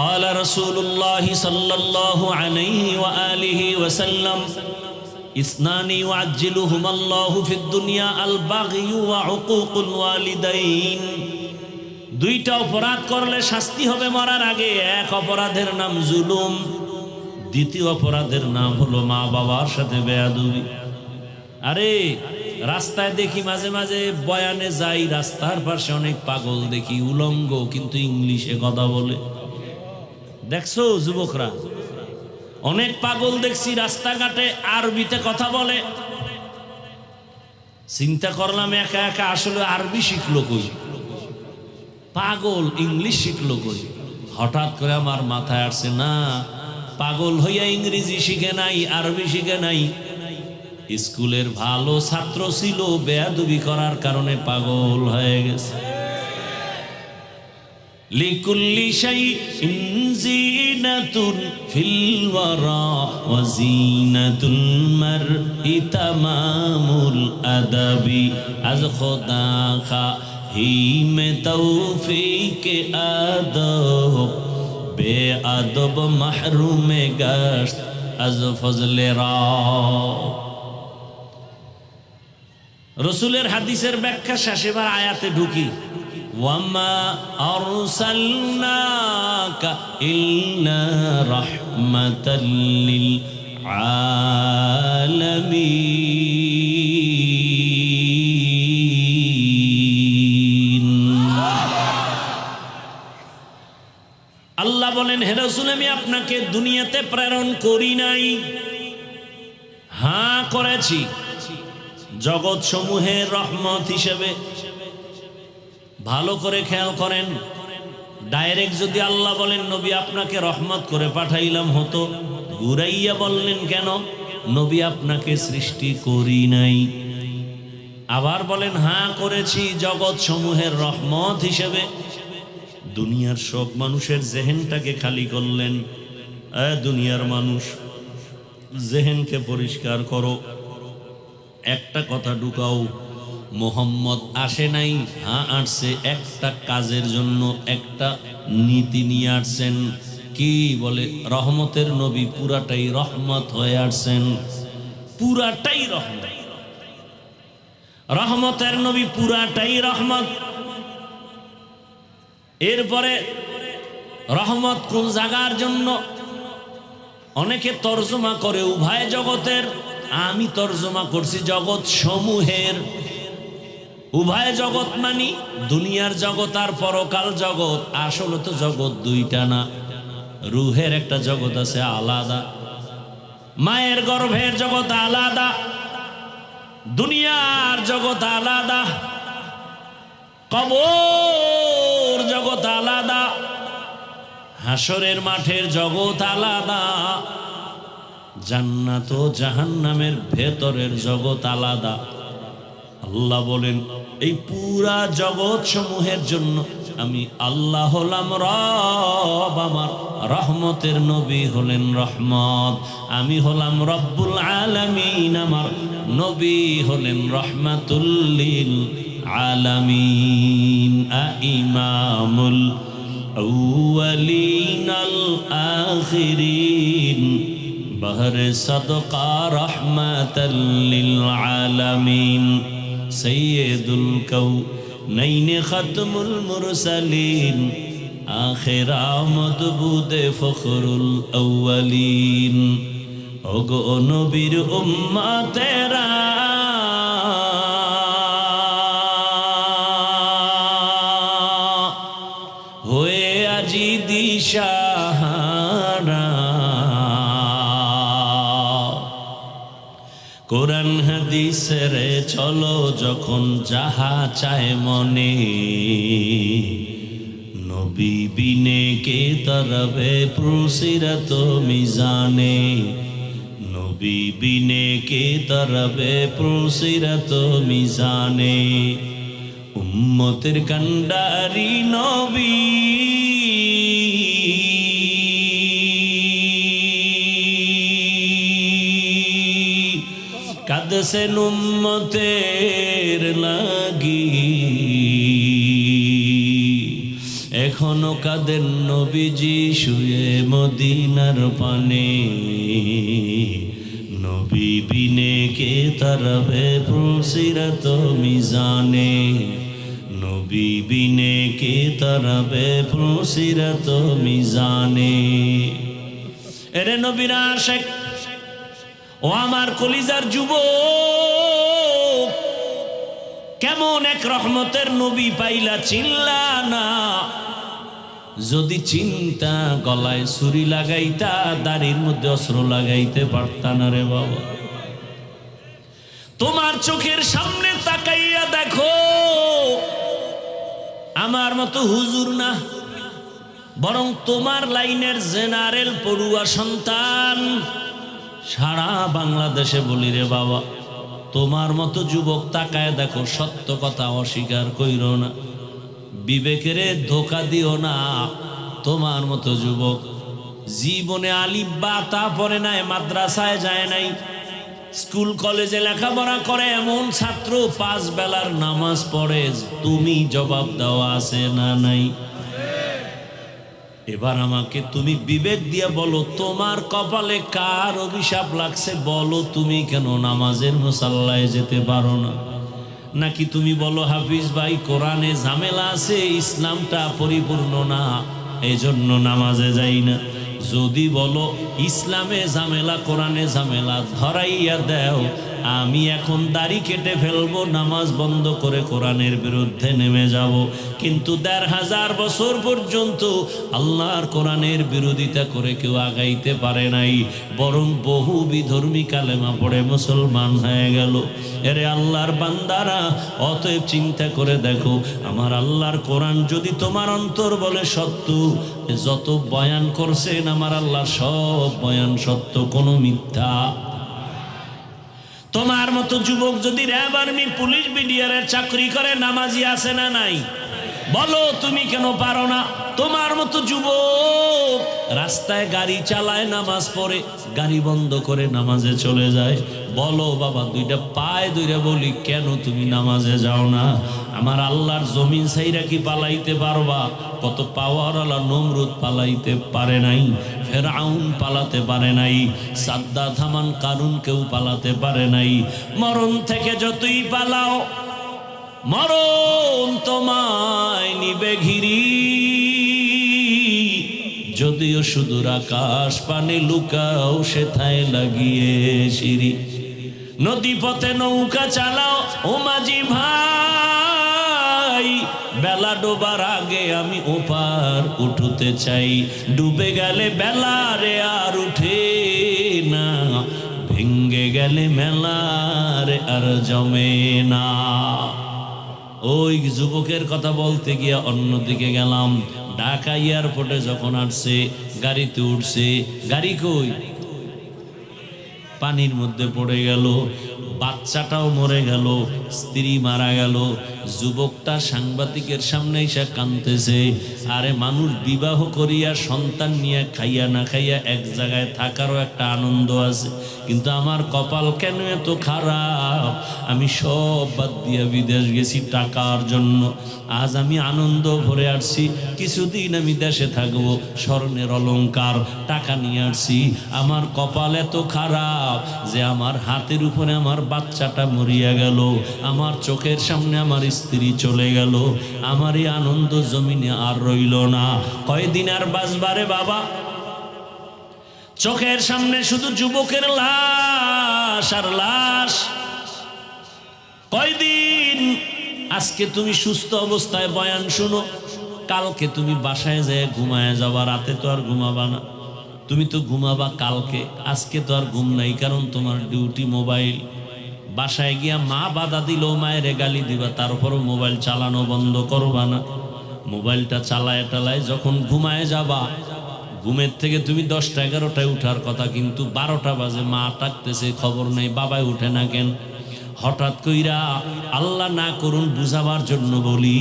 قال رسول الله صلى الله عليه وآله وسلم اثنان يعجلهما الله في الدنيا البغي وعقوق الوالدين। দুইটা অপরাধ করলে শাস্তি হবে মরার আগে। এক অপরাধের নাম জুলুম, দ্বিতীয় অপরাধের নাম হলো মা বাবার সাথে বেয়াদবি। আরে রাস্তায় দেখি মাঝে মাঝে বয়ানে যাই, রাস্তার পাশে অনেক পাগল দেখি, উলঙ্গ কিন্তু ইংলিশে কথা বলে। দেখছো যুবকরা, অনেক পাগল দেখছি রাস্তাঘাটে আরবিতে কথা বলে। চিন্তা করলাম একা একা আসলে আরবি শিখলো কই, পাগল ইংলিশ শিখলো কই। হঠাৎ করে আমার মাথায় আসছে, না, পাগল হইয়া ইংরেজি শিখে নাই, আরবি শিখে নাই, স্কুলের ভালো ছাত্র ছিল, বেয়াদবি করার কারণে পাগল হয়ে গেছে। লিকুল্লি শাইইন জিনাতুন ফিল ওয়ারা ওয়া জিনাতুল মারই তামামুল আদাবি আজ খোদা খাহি মে তৌফিক আদব বেআদব মাহরুম গশত আজ ফজলে রা। রাসূলের হাদিসের ব্যাখ্যা শেষ, এবার আয়াতে ঢুকি। ওয়ামা আরসালনাকা ইল্লা রাহমাতাল লিল আলামিন। আল্লাহ বলেন, হে রাসূল, আমি আপনাকে দুনিয়াতে প্রেরণ করি নাই, হ্যাঁ করেছি জগৎ সমূহের রহমত হিসেবে। ভালো করে খেয়াল করেন, ডাইরেক্ট যদি আল্লাহ বলেন নবী আপনাকে রহমত করে পাঠাইলাম হতো, ঘুরাইয়া বললেন কেন নবী আপনাকে সৃষ্টি করি নাই। আবার বলেন হ্যাঁ করেছি জগৎ সমূহের রহমত হিসেবে। দুনিয়ার সব মানুষের জেহেনটাকে খালি করলেন। দুনিয়ার মানুষ, জেহেনকে পরিষ্কার করো, একটা কথা ঢুকাও, মোহাম্মদ আসে নাই, হ্যাঁ আসছে একটা কাজের জন্য, একটা নীতি নিয়ে আসছেন। কি বলে? রহমতের নবী পুরাটাই রহমত হয়ে আসছেন, পুরাটাই রহমত। রহমতের নবী পুরাটাই রহমত। এরপরে রহমত কোন জায়গার জন্য? অনেকে তর্জমা করে উভয় জগতের, আমি তর্জমা করছি জগৎ সমূহের। উভয় জগৎ মানি দুনিয়ার জগৎ আর পরকাল জগৎ। আসলে তো জগৎ দুইটা না, রুহের একটা জগৎ আছে আলাদা, মায়ের গর্ভের জগৎ আলাদা, দুনিয়ার জগৎ আলাদা, কবর জগৎ আলাদা, হাসরের মাঠের জগৎ আলাদা, জান্নাত ও জাহান্নামের ভেতরের জগৎ আলাদা। আল্লাহ বলেন এই পুরা জগৎ সমূহের জন্য আমি আল্লাহ হলাম রব, আমার রহমতের নবী হলেন রহমত, আমি হলাম রব্বুল আলামিন, আমার নবী হলেন রহমাতুল লিল আলামিন। ইমামুল আউয়ালিন আল আখিরিন বহরে সদকা রহমাতাল লিল আলামিন সৈয়দুল কাউনাইন খাতমুল মুরসালিন আখির আমদ বুদে ফখরুল আউয়ালিন। ওগো নবীর উম্মতেরা, হয়ে আজি দিশাহারা, কোরআন হাদিসের চলো যখন যাহা চায় মনে, নবী বিনে কে তরবে পুরসিরত মিজানে, নবী বিনে কে তরবে পুরসিরত মিজানে। উম্মতের কান্ডারি নবী, কাঁদছেন উম্মতের লাগি, এখনো কাঁদেন নবীজি শুয়ে মদিনার পানে, নবী বিনে কে তরবে পুরসিরত মিজানে, নবী বিনে কে তরবে পুরসিরত মিজানে। এরে নবীর আশিক, ও আমার কলিজার যুবক, কেমন এক রহমতের নবী পাইলা চিনলা না? যদি চিন্তা গলায় ছুরি লাগাইতা, দাড়ির মধ্যে অস্ত্র লাগাইতে পারতা না রে বাবা। তোমার চোখের সামনে আমার মতো হুজুর না, বরং তোমার লাইনের জেনারেল পড়ুয়া সন্তান। সারা বাংলাদেশে বলি রে বাবা, তোমার মতো যুবক তাকায় দেখো, সত্য কথা অস্বীকার কইরো না, বিবেকের ধোকা দিও না। তোমার মতো যুবক জীবনে আলিফ বা তা পড়ে নাই, মাদ্রাসায় যায় নাই, স্কুল কলেজে লেখাপড়া করে এমন ছাত্র 5 বেলার নামাজ পড়ে, তুমি জবাব দেওয়া আছে না নাই? এবার আমাকে তুমি বিবেক দিয়ে বলো, তোমার কপালে কার অভিশাপ লাগছে? বলো, তুমি কেন নামাজের মুসাল্লায় যেতে পারো না? নাকি তুমি বলো হাফিজ ভাই কোরআনে ঝামেলা আছে, ইসলামটা পরিপূর্ণ না, এজন্য নামাজে যাই না? যদি বলো ইসলামে ঝামেলা কোরআনে ঝামেলা, ধরাইয়া দাও, আমি এখন দাড়ি কেটে ফেলবো, নামাজ বন্ধ করে কোরআনের বিরুদ্ধে নেমে যাব। কিন্তু 1500 বছর পর্যন্ত আল্লাহর কোরআনের বিরোধিতা করে কেউ আগাইতে পারে নাই, বরং বহু বিধর্মী কালেমা পড়ে মুসলমান হয়ে গেল। এরে আল্লাহর বান্দারা, অতএব চিন্তা করে দেখো, আমার আল্লাহর কোরআন যদি তোমার অন্তর বলে সত্য, যত বয়ান করছেন আমার আল্লাহ সব বয়ান সত্য, কোনো মিথ্যা। তোমার মতো যুবক যদি র্যাব আর্মি পুলিশ বিডিআরের চাকরি করে, নামাজি আছে না নাই? বলো, তুমি কেন পারো না? তোমার মতো যুবক রাস্তায় গাড়ি চালায়, নামাজ পড়ে, গাড়ি বন্ধ করে নামাজে চলে যায়। বলো বাবা, 2টা পায়ে ধরে বলি, কেন তুমি নামাজে যাও না? আমার আল্লাহর জমিন ছাইরা কি পালাইতে পারবা? কত পাওয়ারওয়ালা নমরুদ পালাইতে পারে নাই, ফেরাউন পালাতে পারে নাই, সাদ্দাত হামান কারুন কেউ পালাতে পারে নাই। মরণ থেকে যতই পালাও, মরণ তোমায় নিবে ঘিরি। যদিও সুদূর আকাশ পানে লুকাও, সেথায় লাগিয়ে সিঁড়ি। নদী পথে নৌকা চালাও ও মাঝি ভাই, বেলা ডোবার আগে আমি ওপার উঠতে চাই। ডুবে গেলে বেলা রে আর উঠে না, ভেঙ্গে গেলে মেলা রে আর জমে না। ওই যুবকের কথা বলতে গিয়ে অন্যদিকে গেলাম। ঢাকা এয়ারপোর্টে যখন আসছে, গাড়িতে উঠছে, গাড়ি কই? পানির মধ্যে পড়ে গেল, বাচ্চাটাও মরে গেল, স্ত্রী মারা গেল। যুবকটা সাংবাদিকের সামনে এসে কাঁদতেছে। আরে মানুষ বিবাহ করিয়া সন্তান নিয়ে খাইয়া না খাইয়া এক জায়গায় থাকারও একটা আনন্দ আছে, কিন্তু আমার কপাল কেন এত খারাপ? আমি সব বাদ দিয়া বিদেশ গেছি টাকার জন্য, আজ আমি আনন্দ ভরে আসছি, কিছুদিন আমি দেশে থাকবো, স্বর্ণের অলংকার টাকা নিয়ে আসছি। আমার কপাল এত খারাপ যে আমার হাতের উপরে আমার বাচ্চাটা মরিয়া গেল, আমার চোখের সামনে আমার স্ত্রী চলে গেল, আমার এই আনন্দ জমিনে আর রইল না। কয়দিন আর বাঁচবারে বাবা? চোখের সামনে শুধু যুবকের লাশ আর লাশ। কয়দিন? আজকে তুমি সুস্থ অবস্থায় বয়ান শুনো, কালকে তুমি বাসায় যেয়ে ঘুমায় যাবা, রাতে তো আর ঘুমাবা না, তুমি তো ঘুমাবা কালকে, আজকে তো আর ঘুম নাই, কারণ তোমার ডিউটি মোবাইল। বাসায় গিয়া মা বাধা দিলেও মায়ের গালি দিবা, তারপরও মোবাইল চালানো বন্ধ করবা না। মোবাইলটা চালায় টালায় যখন ঘুমায় যাবা, ঘুমের থেকে তুমি 10টা 11টায় উঠার কথা, কিন্তু 12টা বাজে, মা ডাকতেছে, খবর নেই, বাবাই উঠে না কেন? হঠাৎ কইরা, আল্লাহ না করুন বুঝাবার জন্য বলি,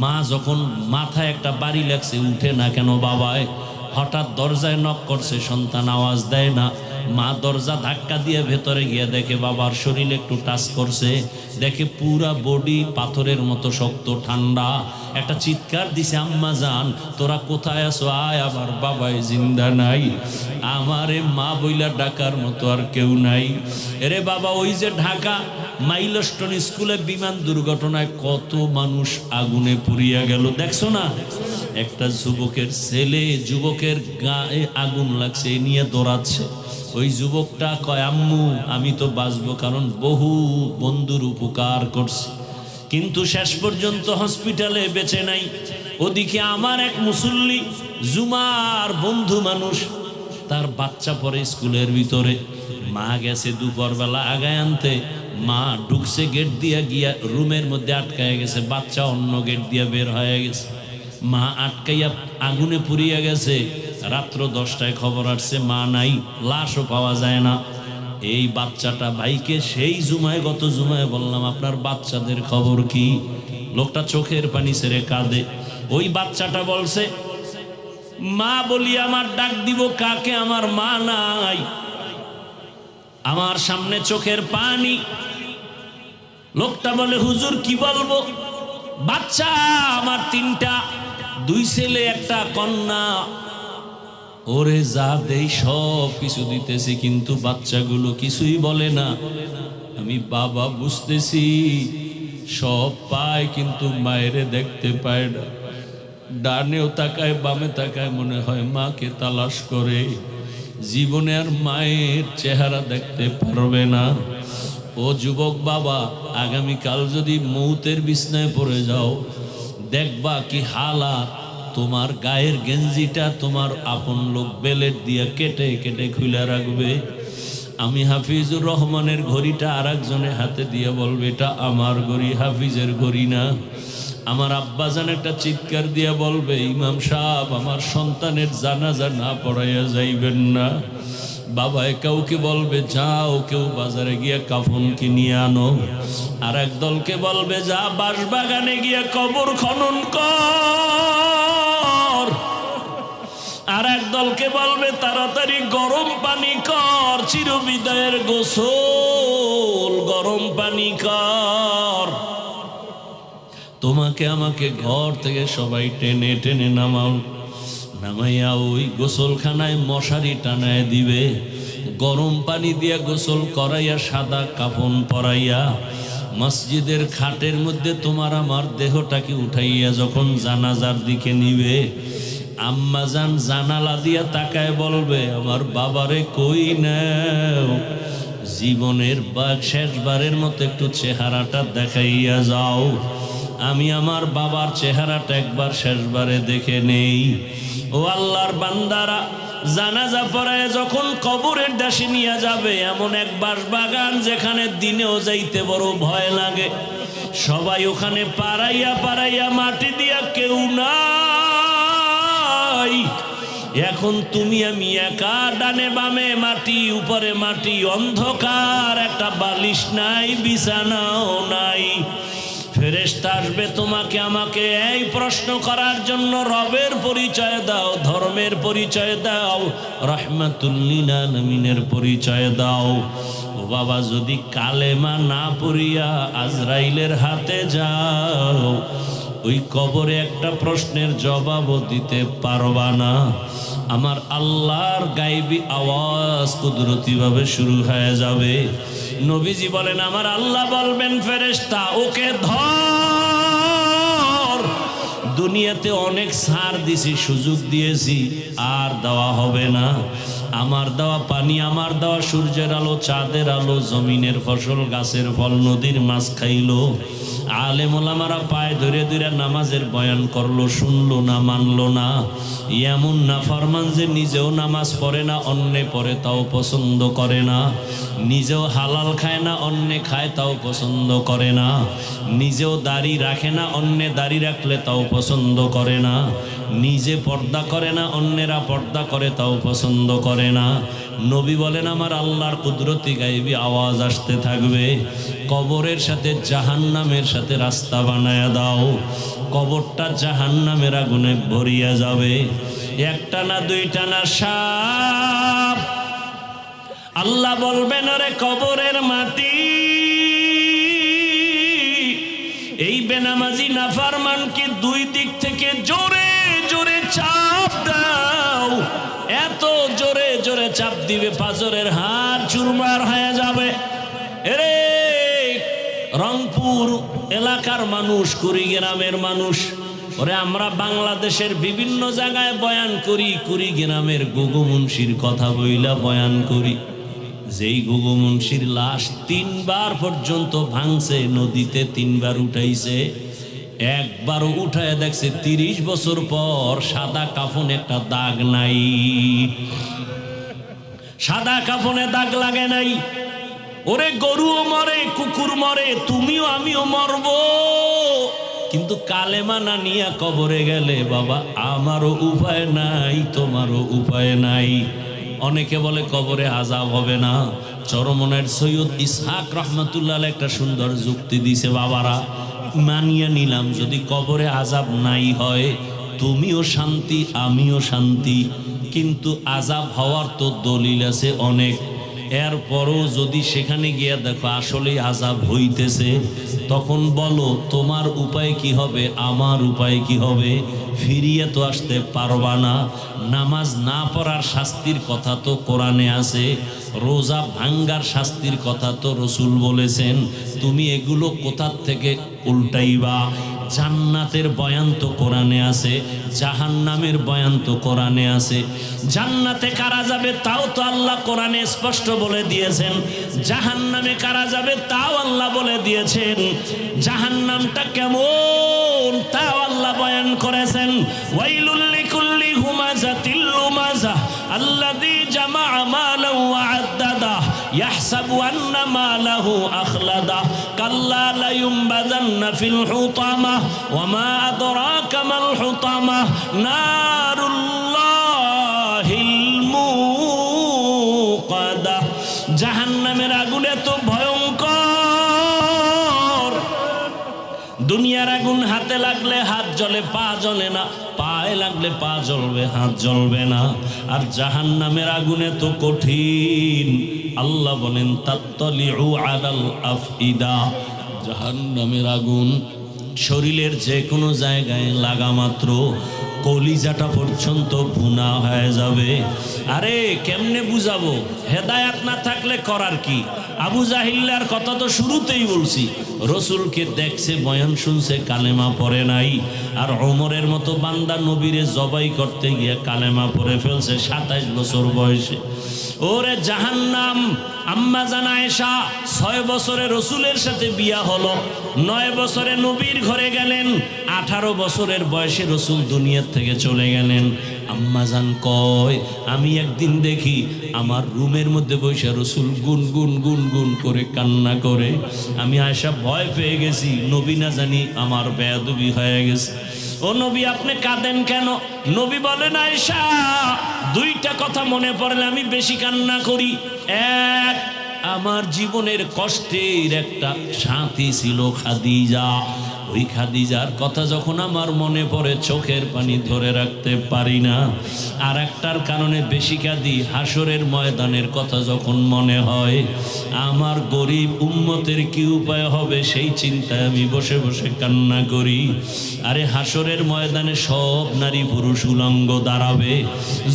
মা যখন মাথায় একটা বাড়ি লাগছে, উঠে না কেন বাবায়? হঠাৎ দরজায় নক করছে, সন্তান আওয়াজ দেয় না, মা দরজা ধাক্কা দিয়ে ভেতরে গিয়ে দেখে বাবার শরীরে একটু টাচ করছে, দেখে পুরা বডি পাথরের মতো শক্ত ঠান্ডা। একটা চিৎকার দিছে, আম্মা জান তোরা কোথায় আছো, আয়। আবার বাবাই জিন্দা নাই, আমারে মা বইলা ডাকার মতো আর কেউ নাই। এরে বাবা, ওই যে ঢাকা মাইলস্টোন স্কুলে বিমান দুর্ঘটনায় কত মানুষ আগুনে পুড়িয়া গেল, দেখছো না? একটা যুবকের ছেলে, যুবকের গায়ে আগুন লাগছে, এ নিয়ে দৌড়াচ্ছে। ওই যুবকটা কয়, আম্মু আমি তো বাঁচবো, কারণ বহু বন্ধুর উপকার করছি, কিন্তু শেষ পর্যন্ত হসপিটালে বেঁচে নাই। ওদিকে আমার এক মুসল্লি, জুমার বন্ধু মানুষ, তার বাচ্চা পড়ে স্কুলের ভিতরে, মা গেছে দুপুরবেলা আগায় আনতে, মা ঢুকছে গেট দিয়া গিয়া রুমের মধ্যে আটকায় গেছে, বাচ্চা অন্য গেট দিয়া বের হয়ে গেছে। মা আটকাইয়া আগুনে পুড়িয়া গেছে। রাত্র 10টায় খবর আসছে মা নাই, লাশও পাওয়া যায় না। এই বাচ্চাটা ভাইকে সেই জুমায়, গত জুমায় বললাম আপনার বাচ্চাদের খবর কি? লোকটা চোখের পানি ছেড়ে কাঁদে। ওই বাচ্চাটা বলছে মা বলি আমার ডাক দিব কাকে, আমার মা নাই। আমার সামনে চোখের পানি। লোকটা বলে হুজুর কি বলবো, বাচ্চা আমার 3টা, 2 ছেলে 1 কন্যা। ওরে যা দেই সব কিছু দিতেছি, কিন্তু বাচ্চাগুলো কিছুই বলে না। আমি বাবা বুঝতেছি সব পায়, কিন্তু মায়েরে দেখতে পায় না। ডানেও তাকায় বামে তাকায়, মনে হয় মাকে তালাশ করে। জীবনে আর মায়ের চেহারা দেখতে পারবে না। ও যুবক বাবা, আগামীকাল যদি মৌতের বিছনায় পড়ে যাও, দেখবা কি হালাত। তোমার গায়ের গেঞ্জিটা তোমার আপন লোক বেলেট দিয়ে কেটে কেটে খুলে রাখবে। আমি হাফিজুর রহমানের ঘড়িটা আর একজনের হাতে দিয়ে বলবে এটা আমার ঘড়ি, হাফিজের ঘড়ি না। আমার আব্বাজান একটা চিৎকার দিয়ে বলবে ইমাম সাহেব আমার সন্তানের জানাজা না পড়াইয়া যাইবেন না। বাবা কাউকে বলবে যাও কেউ বাজারে গিয়ে কাফন কিনিয়ে আনো। আর এক দলকে বলবে যা বাঁশবাগানে গিয়ে কবর খনন কর। আর এক দলকে বলবে তাড়াতাড়ি গরম পানি কর, চিরবিদায়ের গোসল গরম পানি কর। তোমাকে আমাকে ঘর থেকে সবাই টেনে টেনে নামাইয়া ওই গোসলখানায় মশারি টানায় দিবে, গরম পানি দিয়া গোসল করাইয়া সাদা কাফন পরাইয়া মসজিদের খাটের মধ্যে তোমার আমার দেহটাকে উঠাইয়া যখন জানাজার দিকে নিবে, আম্মাজান জানালা দিয়া তাকায় বলবে আমার বাবারে কই নাও, জীবনের শেষবারের মতো একটু চেহারাটা দেখাইয়া যাও। আমি আমার বাবার চেহারাটা একবার শেষবারে দেখে নেই। ও আল্লাহর বান্দারা, জানাজা পড়ায় যখন কবরের দেশে নিয়ে যাবে, এমন এক বাঁশবাগান যেখানে দিনেও যাইতে বড় ভয় লাগে, সবাই ওখানে পাড়াইয়া পাড়াইয়া মাটি দিয়া কেউ নাই। এখন তুমি আমি একা, ডানে বামে মাটি, উপরে মাটি, অন্ধকার, একটা বালিশ নাই, বিছানাও নাই। ফেরেশতা আসবে তোমাকে আমাকে এই প্রশ্ন করার জন্য, রবের পরিচয় দাও, ধর্মের পরিচয় দাও, রাহমাতুল লিল আলামিনের পরিচয় দাও। ও বাবা, যদি কালেমা না পড়িয়া আজরাইলের হাতে যাও, ওই কবরে একটা প্রশ্নের জবাবও দিতে পারবা না। আমার আল্লাহর গায়বী আওয়াজ কুদরতিভাবে শুরু হয়ে যাবে। নবীজি বলেন আমার আল্লাহ বলবেন ফেরেশতা ওকে ধর, দুনিয়াতে অনেক ছাড় দিছি, সুযোগ দিয়েছি, আর দেওয়া হবে না। আমার দেওয়া পানি, আমার দেওয়া সূর্যের আলো, চাঁদের আলো, জমিনের ফসল, গাছের ফল, নদীর মাছ খাইলো। আলেম ওলামারা পায়ে ধরে ধরে নামাজের বয়ান করলো, শুনলো না, মানলো না। এমন না ফরমান যে নিজেও নামাজ পড়ে না, অন্যে পড়ে তাও পছন্দ করে না। নিজেও হালাল খায় না, অন্যে খায় তাও পছন্দ করে না। নিজেও দাড়ি রাখে না, অন্যে দাড়ি রাখলে তাও পছন্দ করে না। নিজে পর্দা করে না, অন্যেরা পর্দা করে তাও পছন্দ করে না। নবী বলেন আমার আল্লাহর কুদরতি গায়বী আওয়াজ আসতে থাকবে, কবরের সাথে জাহান্নামের সাথে রাস্তা বানায়া দাও। কবরটা জাহান্নামের আগুনে ভরিয়া যাবে। একটা না দুইটা না সাপ। আল্লাহ বলবেন আরে কবরের মাটি, এই বেনামাজি নাফরমানকে দুই দিক থেকে জোরে জোরে চাপ দাও। এত জোরে জোরে চাপ দিবে পাঁজরের হাড় চুরমার হয়ে যাবে। এরে রংপুর এলাকার মানুষ, কুড়িগ্রামের মানুষ, ওরে আমরা বাংলাদেশের বিভিন্ন জায়গায় বয়ান করি, কুড়িগ্রামের গুগু মুন্সির কথা বইলা বয়ান করি। যেই গুগু মুন্সির লাশ 3 বার পর্যন্ত ভাঙছে, নদীতে 3 বার উঠাইছে, একবারও উঠায় দেখছে 30 বছর পর সাদা কাফন একটা দাগ নাই। সাদা কাফনে দাগ লাগে নাই। ওরে গরুও মরে, কুকুর মরে, তুমিও আমিও মরব, কিন্তু কালেমা না নিয়ে কবরে গেলে বাবা আমারও উপায় নাই, তোমারও উপায় নাই। অনেকে বলে কবরে আযাব হবে না। চরমনের সৈয়দ ইসহাক রহমাতুল্লাহ একটা সুন্দর যুক্তি দিছে, বাবারা মানিয়ে নিলাম যদি কবরে আযাব নাই হয়, তুমিও শান্তি আমিও শান্তি, কিন্তু আযাব হওয়ার তো দলিল আছে অনেক। এরপরও যদি সেখানে গিয়ে দেখো আসলেই আযাব হইতেছে, তখন বলো তোমার উপায় কি হবে, আমার উপায় কি হবে? ফিরিয়ে তো আসতে পারবা না। নামাজ না পড়ার শাস্তির কথা তো কোরআনে আছে, রোজা ভাঙ্গার শাস্তির কথা তো রসুল বলেছেন, তুমি এগুলো কোথার থেকে উল্টাইবা? জান্নাতের বয়ান তো কোরআনে আছে, জাহান্নামের বয়ান তো কোরআনে আছে। জান্নাতে কারা যাবে তাও তো আল্লাহ কোরআনে স্পষ্ট বলে দিয়েছেন, জাহান্নামে কারা যাবে তাও আল্লাহ বলে দিয়েছেন। জাহান্নামটা কেমন তাও আল্লাহ বয়ান করেছেন। ওয়াইলুল লিকুল্লি হুমাযাতিল লুমাযা আল্লাযী জামাআ মালান ওয়া আদ্দাদা ইয়াহসাবু আন্না মালাহু আখলাদা কাল্লা লা ইউনবাযান্না ফিল হুতামা ওয়া মা আদরাকা মাল হুতামা নারুল্লাহিল মুকাদা। জাহান্নামের আগুন এত ভয়ঙ্কর, দুনিয়ার আগুন হাতে লাগলে হাত জ্বলে পা জ্বলে না, পায়ে লাগলে পা জ্বলবে হাত জ্বলবে না। আর জাহান্নামের আগুন এত কঠিন, আল্লাহ বলেন তাত্তালিউ আলাল আফইদা। জাহান্নামের আগুন শরীরের যে কোনো জায়গায় লাগা মাত্র কলিজাটা পর্যন্ত ভুনা হয়ে যাবে। আরে কেমনে বুঝাবো? হেদায়াত না থাকলে করার কি? আবু জাহিল্লার কথা তো শুরুতেই বলছি, রসুলকে দেখছে, বয়ান শুনছে, কালেমা পড়ে নাই। আর ওমরের মতো বান্দা নবীরে জবাই করতে গিয়ে কালেমা পড়ে ফেলছে 27 বছর বয়সে। ওরে জাহান্নাম! আম্মা জান আয়েশা 6 বছরে রসুলের সাথে বিয়া হলো, 9 বছরে নবীর ঘরে গেলেন, 18 বছরের বয়সে রসুল দুনিয়ার থেকে চলে গেলেন। আম্মা জান কয়, আমি একদিন দেখি আমার রুমের মধ্যে বসে রসুল গুনগুন গুনগুন করে কান্না করে। আমি আয়েশা ভয় পেয়ে গেছি, নবী না জানি আমার বেয়াদবি হয়ে গেছে। ও নবী আপনি কাঁদেন কেন? নবী বলেন, আয়েশা 2টা কথা মনে পড়লে আমি বেশি কান্না করি। এক, আমার জীবনের কষ্টের একটা সাথী ছিল খাদিজা, ওই খাদিজার কথা যখন আমার মনে পড়ে চোখের পানি ধরে রাখতে পারি না। আর একটার কারণে বেশি কাঁদি, হাসরের ময়দানের কথা যখন মনে হয়, আমার গরিব উম্মতের কি উপায় হবে সেই চিন্তায় আমি বসে বসে কান্না করি। আরে হাসরের ময়দানে সব নারী পুরুষ উলঙ্গ দাঁড়াবে,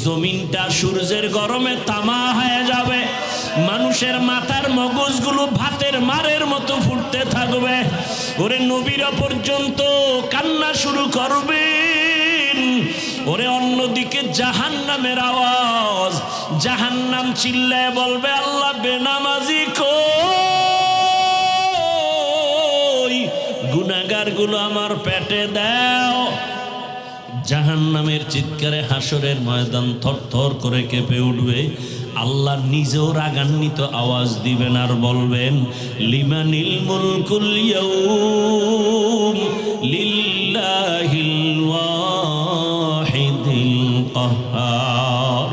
জমিনটা সূর্যের গরমে তামা হয়ে যাবে, মানুষের মাথার মগজগুলো ভাতের মারের মতো ফুটতে থাকবে। ওরে নবীরা পর্যন্ত কান্না শুরু করবেন। ওরে অন্যদিকে জাহান্নামের আওয়াজ, জাহান্নাম চিল্লায় বলবে, আল্লাহ বেনামাজি কই, গুনাহগারগুলো আমার পেটে দাও। জাহান্নামের চিৎকারে হাসরের ময়দান থরথর করে কেঁপে উঠবে। আল্লাহ নিজেও রাগান্বিত আওয়াজ দিবেন আর বলবেন, লিমানিল মুলকুল ইয়াউম লিল্লাহিল ওয়াহিদিল কাহ্হার।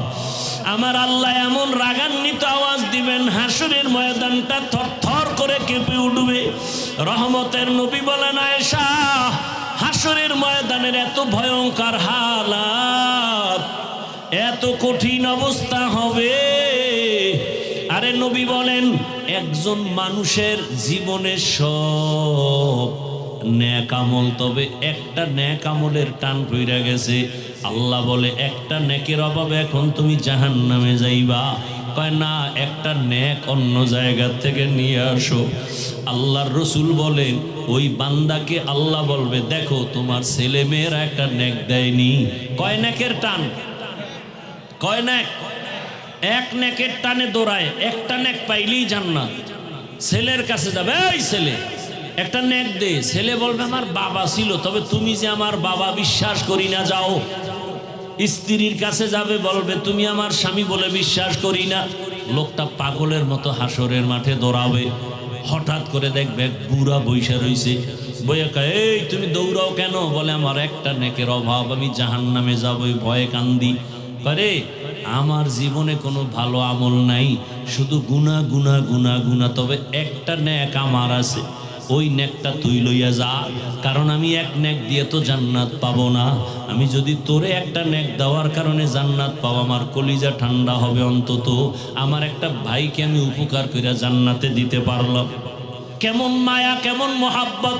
আমার আল্লাহ এমন রাগান্বিত আওয়াজ দিবেন, হাসরের ময়দানটা থরথর করে কেঁপে উঠবে। রহমতের নবী বলেন, আয়েশা হাসরের ময়দানের এত ভয়ঙ্কর হালাত, এত কঠিন অবস্থা হবে। আরে নবী বলেন, একজন মানুষের জীবনে সব নেক আমল, তবে একটা নেক আমলের টান পইরা গেছে। আল্লাহ বলে, একটা নেকের অভাবে এখন তুমি জাহান্নামে যাইবা। কয় না, একটা নেক অন্য জায়গা থেকে নিয়ে আসো। আল্লাহর রসুল বলেন, ওই বান্দাকে আল্লাহ বলবে, দেখো তোমার ছেলে মেয়েরা একটা নেক দেয়নি। কয় নেকের টান? কয় নেক? এক নেকের টানে দৌড়ায়, একটা নেক পাইলেই জান্নাত। ছেলের কাছে যাবে, এই ছেলে একটা নেক দে। ছেলে বলবে, আমার বাবা ছিল, তবে তুমি যে আমার বাবা বিশ্বাস করি না, যাও। স্ত্রীর কাছে যাবে, বলবে তুমি আমার স্বামী বলে বিশ্বাস করি না। লোকটা পাগলের মতো হাসরের মাঠে দৌড়াবে। হঠাৎ করে দেখবে এক বুড়া বইসা রইছে, বইয়া কয় এই তুমি দৌড়াও কেন? বলে আমার একটা নেকের অভাব, আমি জাহান্নামে যাবো, ভয়ে কান্দি। পারে আমার জীবনে কোনো ভালো আমল নাই, শুধু গুনাহ গুনাহ গুনাহ গুনাহ, তবে একটা নেক আমার আছে, ওই নেকটা তুই লইয়া যা, কারণ আমি এক নেক দিয়ে তো জান্নাত পাবো না। আমি যদি তোরে একটা নেক দেওয়ার কারণে জান্নাত পাবো, আমার কলিজা ঠান্ডা হবে, অন্তত আমার একটা ভাইকে আমি উপকার করে জান্নাতে দিতে পারলাম। কেমন মায়া, কেমন মোহাব্বত!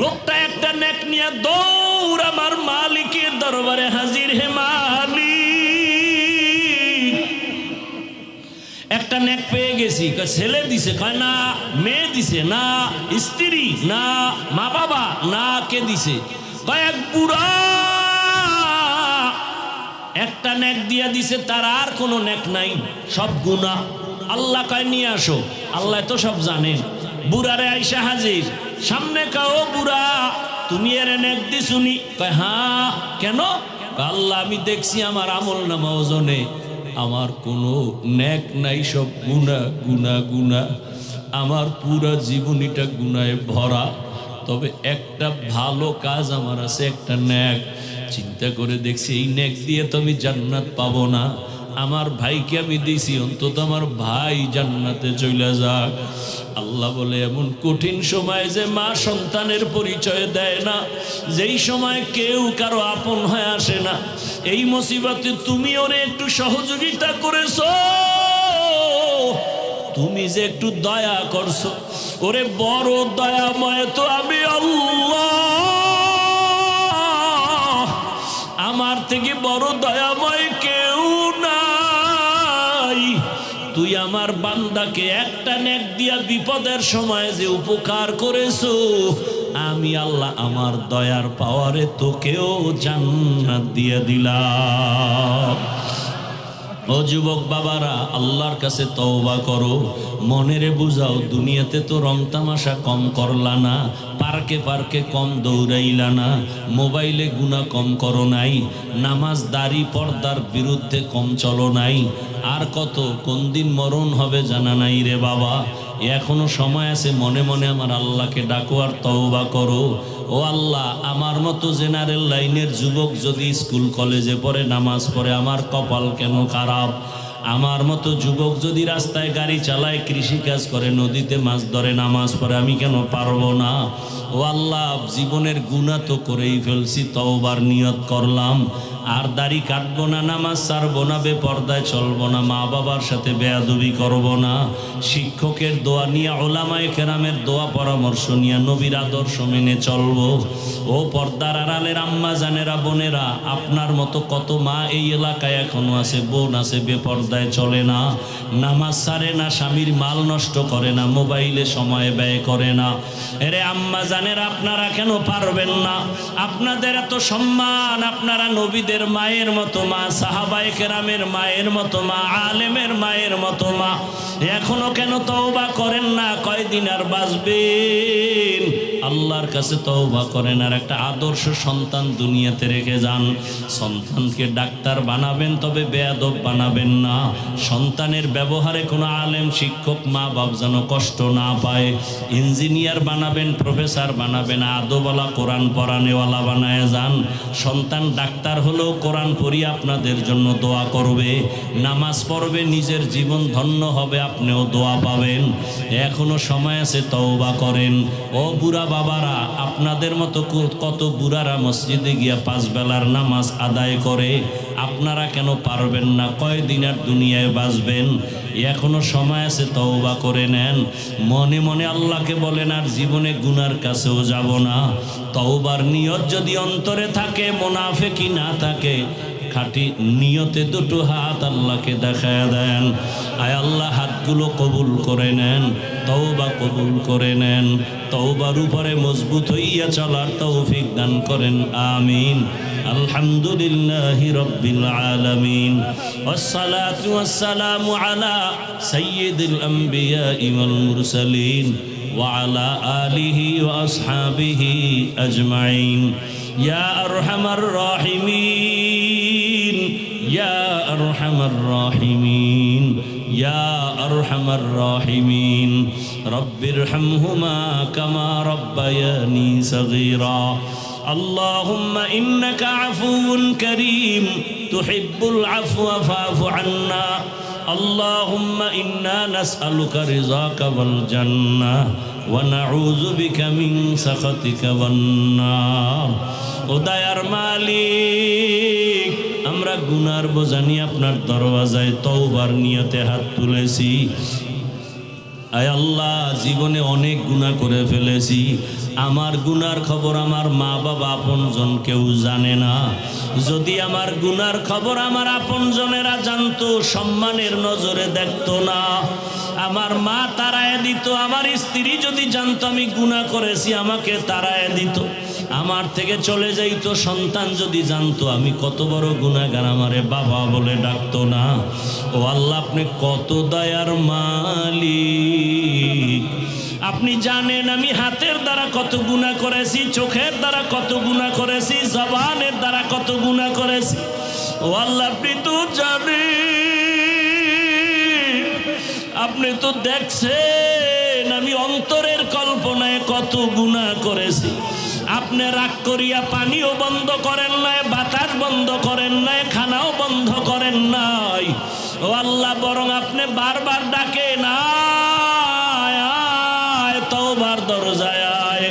লোকটা একটা নেক নিয়ে দৌড় আমার মালিকের দরবারে হাজির। হে মালিক, একটা নেক পেয়ে গেছি। ছেলে দিছে? কয় না। মেয়ে দিছে? না। স্ত্রী? না। মা বাবা? না। কে দিছে? কয়েক বুড়া একটা নেক দিয়া দিছে, তার আর কোনো নেক নাই, সব গুনাহ। আল্লাহ কয় নিয়ে আসো। আল্লাহ তো সব জানেন। বুড়ারে আইসা হাজির সামনে। কয় ও বুড়া, তুমি এর নেক দিছুনি? কয় হ্যাঁ। কেন? আল্লাহ আমি দেখছি আমার আমল নামা ওজনে আমার কোনো নেক নাই, সব গুনাহ গুনাহ গুনাহ, আমার পুরা জীবনীটা গুনাহে ভরা, তবে একটা ভালো কাজ আমার আছে, একটা নেক। চিন্তা করে দেখছি এই নেক দিয়ে তো আমি জান্নাত পাবো না, আমার ভাইকে আমি দিছি, অন্তত আমার ভাই জান্নাতে চলে যাক। আল্লাহ বলে এমন কঠিন সময় যে মা সন্তানের পরিচয় দেয় না, যেই সময় কেউ কারো আপন হয়ে আসে না, এই মুসিবতে তুমি ওরে একটু সহযোগিতা করেছো, তুমি যে একটু দয়া করছো, ওরে বড় দয়াময় তো আমি আল্লাহ, আমার থেকে বড় দয়াময় কেউ নাই। তুই আমার বান্দাকে একটা নেক দিয়া বিপদের সময় যে উপকার করেছো, আমি আল্লাহ আমার দয়ার পাওয়ারে তোকেও জান্নাত দিয়ে দিলাম। ও যুবক বাবারা, আল্লাহর কাছে তওবা করো, মনেরে বুঝাও দুনিয়াতে তো রং তামাশা কম করলা না, পার্কে পার্কে কম দৌড়াইলা না, মোবাইলে গুনাহ কম করো নাই, নামাজ দাড়ি পর্দার বিরুদ্ধে কম চলো নাই, আর কত কোন দিন মরণ হবে জানা নাই রে বাবা। এখনো সময় আছে, মনে মনে আমার আল্লাহকে ডাকো আর তওবা করো। ও আল্লাহ, আমার মতো জেনারেল লাইনের যুবক যদি স্কুল কলেজে পড়ে, নামাজ পড়ে, আমার কপাল কেন খারাপ। আমার মতো যুবক যদি রাস্তায় গাড়ি চালায়, কৃষিকাজ করে, নদীতে মাছ ধরে, নামাজ পড়ে, আমি কেন পারবো না? ও আল্লাহ, জীবনের গুনাহ তো করেই ফেলছি, তওবার নিয়ত করলাম, আর দাড়ি কাটবো না, নামাজ ছাড়বো না, বেপর্দায় চলবো না, মা বাবার সাথে বেয়াদবি করবো না, শিক্ষকের দোয়া নিয়ে, ওলামায়ে কেরামের দোয়া পরামর্শ নিয়ে, নবীর আদর্শ মেনে চলবো। ও পর্দার আড়ালের আম্মা জানেরা, বোনেরা, আপনার মতো কত মা এই এলাকায় এখনো আছে, বোন আছে, বেপর্দায় চলে না, নামাজ ছাড়ে না, স্বামীর মাল নষ্ট করে না, মোবাইলে সময় ব্যয় করে না। এরে আম্মা জানেরা, আপনারা কেন পারবেন না? আপনাদের এত সম্মান, আপনারা নবীদের মায়ের মতো মা, সাহাবায়ে কেরামের মায়ের মতো মা, আলেমের মায়ের মতো মা, এখনো কেন তওবা করেন না? কয়দিন আর বাঁচবেন? আল্লাহর কাছে তওবা করেন, আর একটা আদর্শ সন্তান দুনিয়াতে রেখে যান। সন্তানকে ডাক্তার বানাবেন, তবে বেয়াদব বানাবেন না। সন্তানের ব্যবহারে কোনো আলেম, শিক্ষক, মা বাপ যেন কষ্ট না পায়। ইঞ্জিনিয়ার বানাবেন, প্রফেসর বানাবেন, আদবওয়ালা, কোরআন পড়ানেওয়ালা বানায় যান। সন্তান ডাক্তার হলেও কোরআন পড়ি আপনাদের জন্য দোয়া করবে, নামাজ পড়বে, নিজের জীবন ধন্য হবে, আপনিও দোয়া পাবেন। এখনো সময় আছে, তওবা করেন। ও বুড়া বাবারা, আপনাদের মতো কত বুড়ারা মসজিদে গিয়া 5 বেলার নামাজ আদায় করে, আপনারা কেন পারবেন না? কয়দিন আর দুনিয়ায় বাঁচবেন? এখনো সময় আছে, তওবা করে নেন। মনে মনে আল্লাহকে বলেন, আর জীবনে গুনার কাছেও যাব না। তওবার নিয়ত যদি অন্তরে থাকে, মুনাফিকি না থাকে, খাঁটি নিয়তে দুটো হাত আল্লাহকে দেখায় দেন। আয় আল্লাহ, হাতগুলো কবুল করে নেন, তওবা কবুল করে নেন, তওবার উপরে মজবুত হইয়া চলার তৌফিক দান করেন, আমিন। আলহামদুলিল্লাহি রাব্বিল আলামিন, ওয়াসসালাতু ওয়াসসালামু আলা সাইয়্যিদিল আমবিয়াই ওয়াল মুরসালিন ওয়া আলা আলিহি ওয়া আসহাবিহি আজমাইন। ইয়া আরহামার রাহিমিন, আরহামার রাহিমিন ইয়া আরহামার রাহিমিন রব্বিরহামহুমা কামা রাব্বায়ানি সগীরা اللهم إنك عفو كريم تحب العفو فاعف عنا اللهم إنا نسألك رضاك والجنة ونعوذ بك من سخطك والنار ও দয়ার মালিক আমরা গুনার বোঝা নিয়ে আপনার দরওয়াজায় তওবার নিয়তে হাত তুলেছি আয় আল্লাহ জীবনে অনেক গুনাহ করে ফেলেছি আমার গুনার খবর আমার মা বাবা আপনজন কেউ জানে না যদি আমার গুনার খবর আমার আপনজনেরা জানতো সম্মানের নজরে দেখতো না আমার মা তাড়ায় দিত আমার স্ত্রী যদি জানতো আমি গুনাহ করেছি আমাকে তাড়ায় দিত আমার থেকে চলে যাইতো সন্তান যদি জানতো আমি কত বড় গুনাহগার আমারে বাবা বলে ডাকতো না ও আল্লাহ আপনি কত দয়ার মালিক আপনি জানেন আমি হাতের দ্বারা কত গুনাহ করেছি চোখের দ্বারা কত গুনাহ করেছি জবানের দ্বারা কত গুনাহ করেছি ও আল্লাহ আপনি তো জানেন আপনি তো দেখছেন আমি অন্তরের কল্পনায় কত গুনাহ করেছি আপনি রাগ করিয়া পানিও বন্ধ করেন নাই বাতাস বন্ধ করেন নাই খানাও বন্ধ করেন নাই ও আল্লাহ বরং আপনি বারবার ডাকেন আয় তওবার দরজায় আয়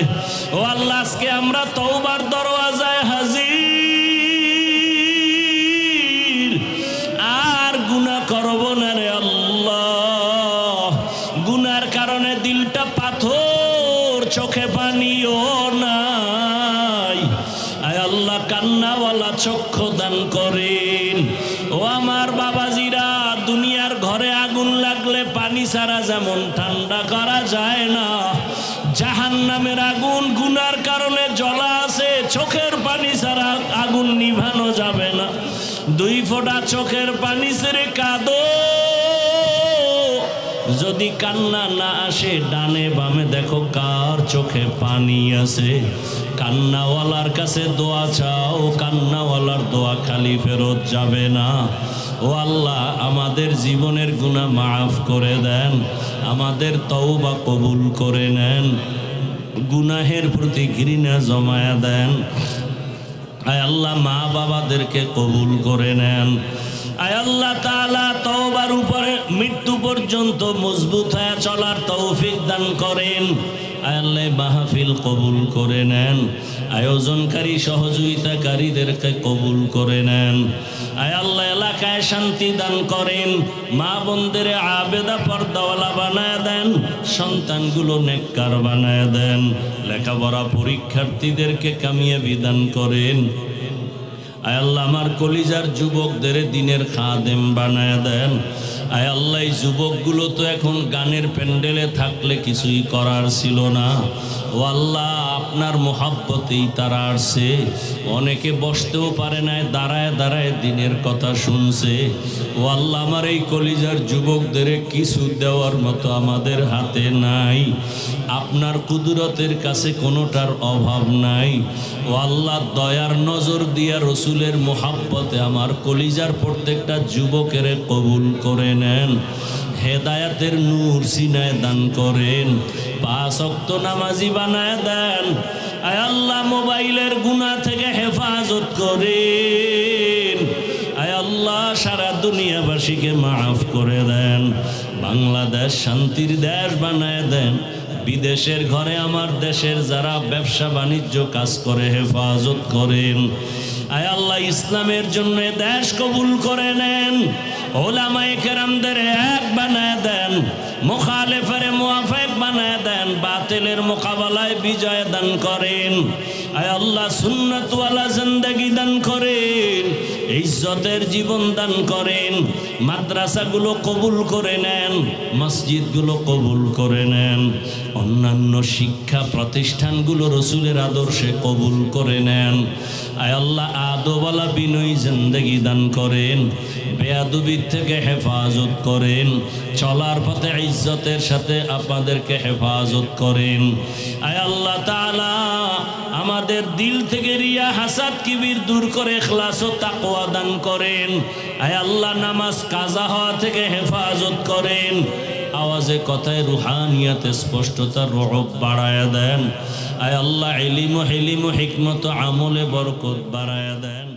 ও আল্লাহ আজকে আমরা তওবার দরওয়াজায় হাজির আর গুনাহ করব না রে আল্লাহ গুনার কারণে দিলটা পাথর চোখে পানিও নাই আয় আল্লাহ কান্নাওয়ালা চক্ষু দান করেন ও আমার বাবাজিরা দুনিয়ার ঘরে আগুন লাগলে পানি ছাড়া যেমন ঠান্ডা করা যায় না জাহান্নামের আগুন গুনার কারণে জ্বলা আছে চোখের পানি ছাড়া আগুন নিভানো যাবে না দুই ফোঁটা চোখের পানি ছেড়ে কাঁদো যদি কান্না না আসে ডানে বামে দেখো কার চোখে পানি আছে কান্নাওয়ালার কাছে দোয়া চাও কান্নাওয়ালার দোয়া খালি ফেরত যাবে না ও আল্লাহ আমাদের জীবনের গুনাহ মাফ করে দেন আমাদের তওবা কবুল করে নেন গুনাহের প্রতি ঘৃণা জমায়া দেন আয় আল্লাহ মা বাবাদেরকে কবুল করে নেন আয় আল্লাহ তাআলা তওবার উপরে মৃত্যু পর্যন্ত মজবুত হয়ে চলার তৌফিক দান করেন আয় আল্লাহ মাহফিল কবুল করে নেন আয়োজনকারী সহযোগিতাকারীদেরকে কবুল করে নেন আয় আল্লাহ এলাকায় শান্তি দান করেন মা বোনদের আবেদা পর্দাওয়ালা বানায় দেন সন্তানগুলো নেককার বানায় দেন লেখাপড়া পরীক্ষার্থীদেরকে কামিয়াবি দান করেন আয় আল্লাহ আমার কলিজার যুবকদের দিনের খাদেম বানায় দেন আয় আল্লাহ এই যুবকগুলো তো এখন গানের প্যান্ডেলে থাকলে কিছুই করার ছিল না ও আল্লাহ আপনার মোহাব্বতেই তারা আসছে অনেকে বসতেও পারে না দাঁড়ায় দাঁড়ায় দিনের কথা শুনছে ও আল্লাহ আমার এই কলিজার যুবকদের কিছু দেওয়ার মতো আমাদের হাতে নাই আপনার কুদরতের কাছে কোনোটার অভাব নাই ও আল্লাহ দয়ার নজর দিয়া রসুলের মোহাব্বতে আমার কলিজার প্রত্যেকটা যুবকের কবুল করে নেন হেদায়াতের নূর সিনায় দান করেন 5 ওয়াক্ত নামাজি বানায় দেন আয় আল্লাহ মোবাইলের গুনাহ থেকে হেফাজত করেন আয় আল্লাহ সারা দুনিয়াবাসীকে মাফ করে দেন বাংলাদেশ শান্তির দেশ বানায় দেন বিদেশের ঘরে আমার দেশের যারা ব্যবসা বাণিজ্য কাজ করে হেফাজত করেন আয় আল্লাহ ইসলামের জন্য দেশ কবুল করে নেন ওলামায়ে কেরামদের এক বানায় দেন মুখালিফের মুওয়াফিক বানায় দেন বাতিলের মোকাবেলায় বিজয় দান করেন আয় আল্লাহ সুন্নাতওয়ালা জিন্দেগি দান করেন ইজ্জতের জীবন দান করেন মাদ্রাসাগুলো কবুল করে নেন মসজিদগুলো কবুল করে নেন অন্যান্য শিক্ষা প্রতিষ্ঠানগুলো রসুলের আদর্শে কবুল করে নেন আয় আল্লাহ আদবওয়ালা বিনয়ী জিন্দেগি দান করেন বেয়াদবির থেকে হেফাজত করেন চলার পথে ইজ্জতের সাথে আপনাদেরকে হেফাজত করেন আয় আল্লাহ তাআলা আমাদের দিল থেকে রিয়া হাসাদ কিবির দূর করে ইখলাস ও তাকওয়া দান করেন। আয় আল্লাহ নামাজ কাজা হওয়া থেকে হেফাজত করেন। আওয়াজে কথায় রুহানিয়াতে স্পষ্টতা রূহ বাড়ায়া দেন। আয় আল্লাহ ইলম ও হিকমত আমলে বরকত বাড়ায়া দেন।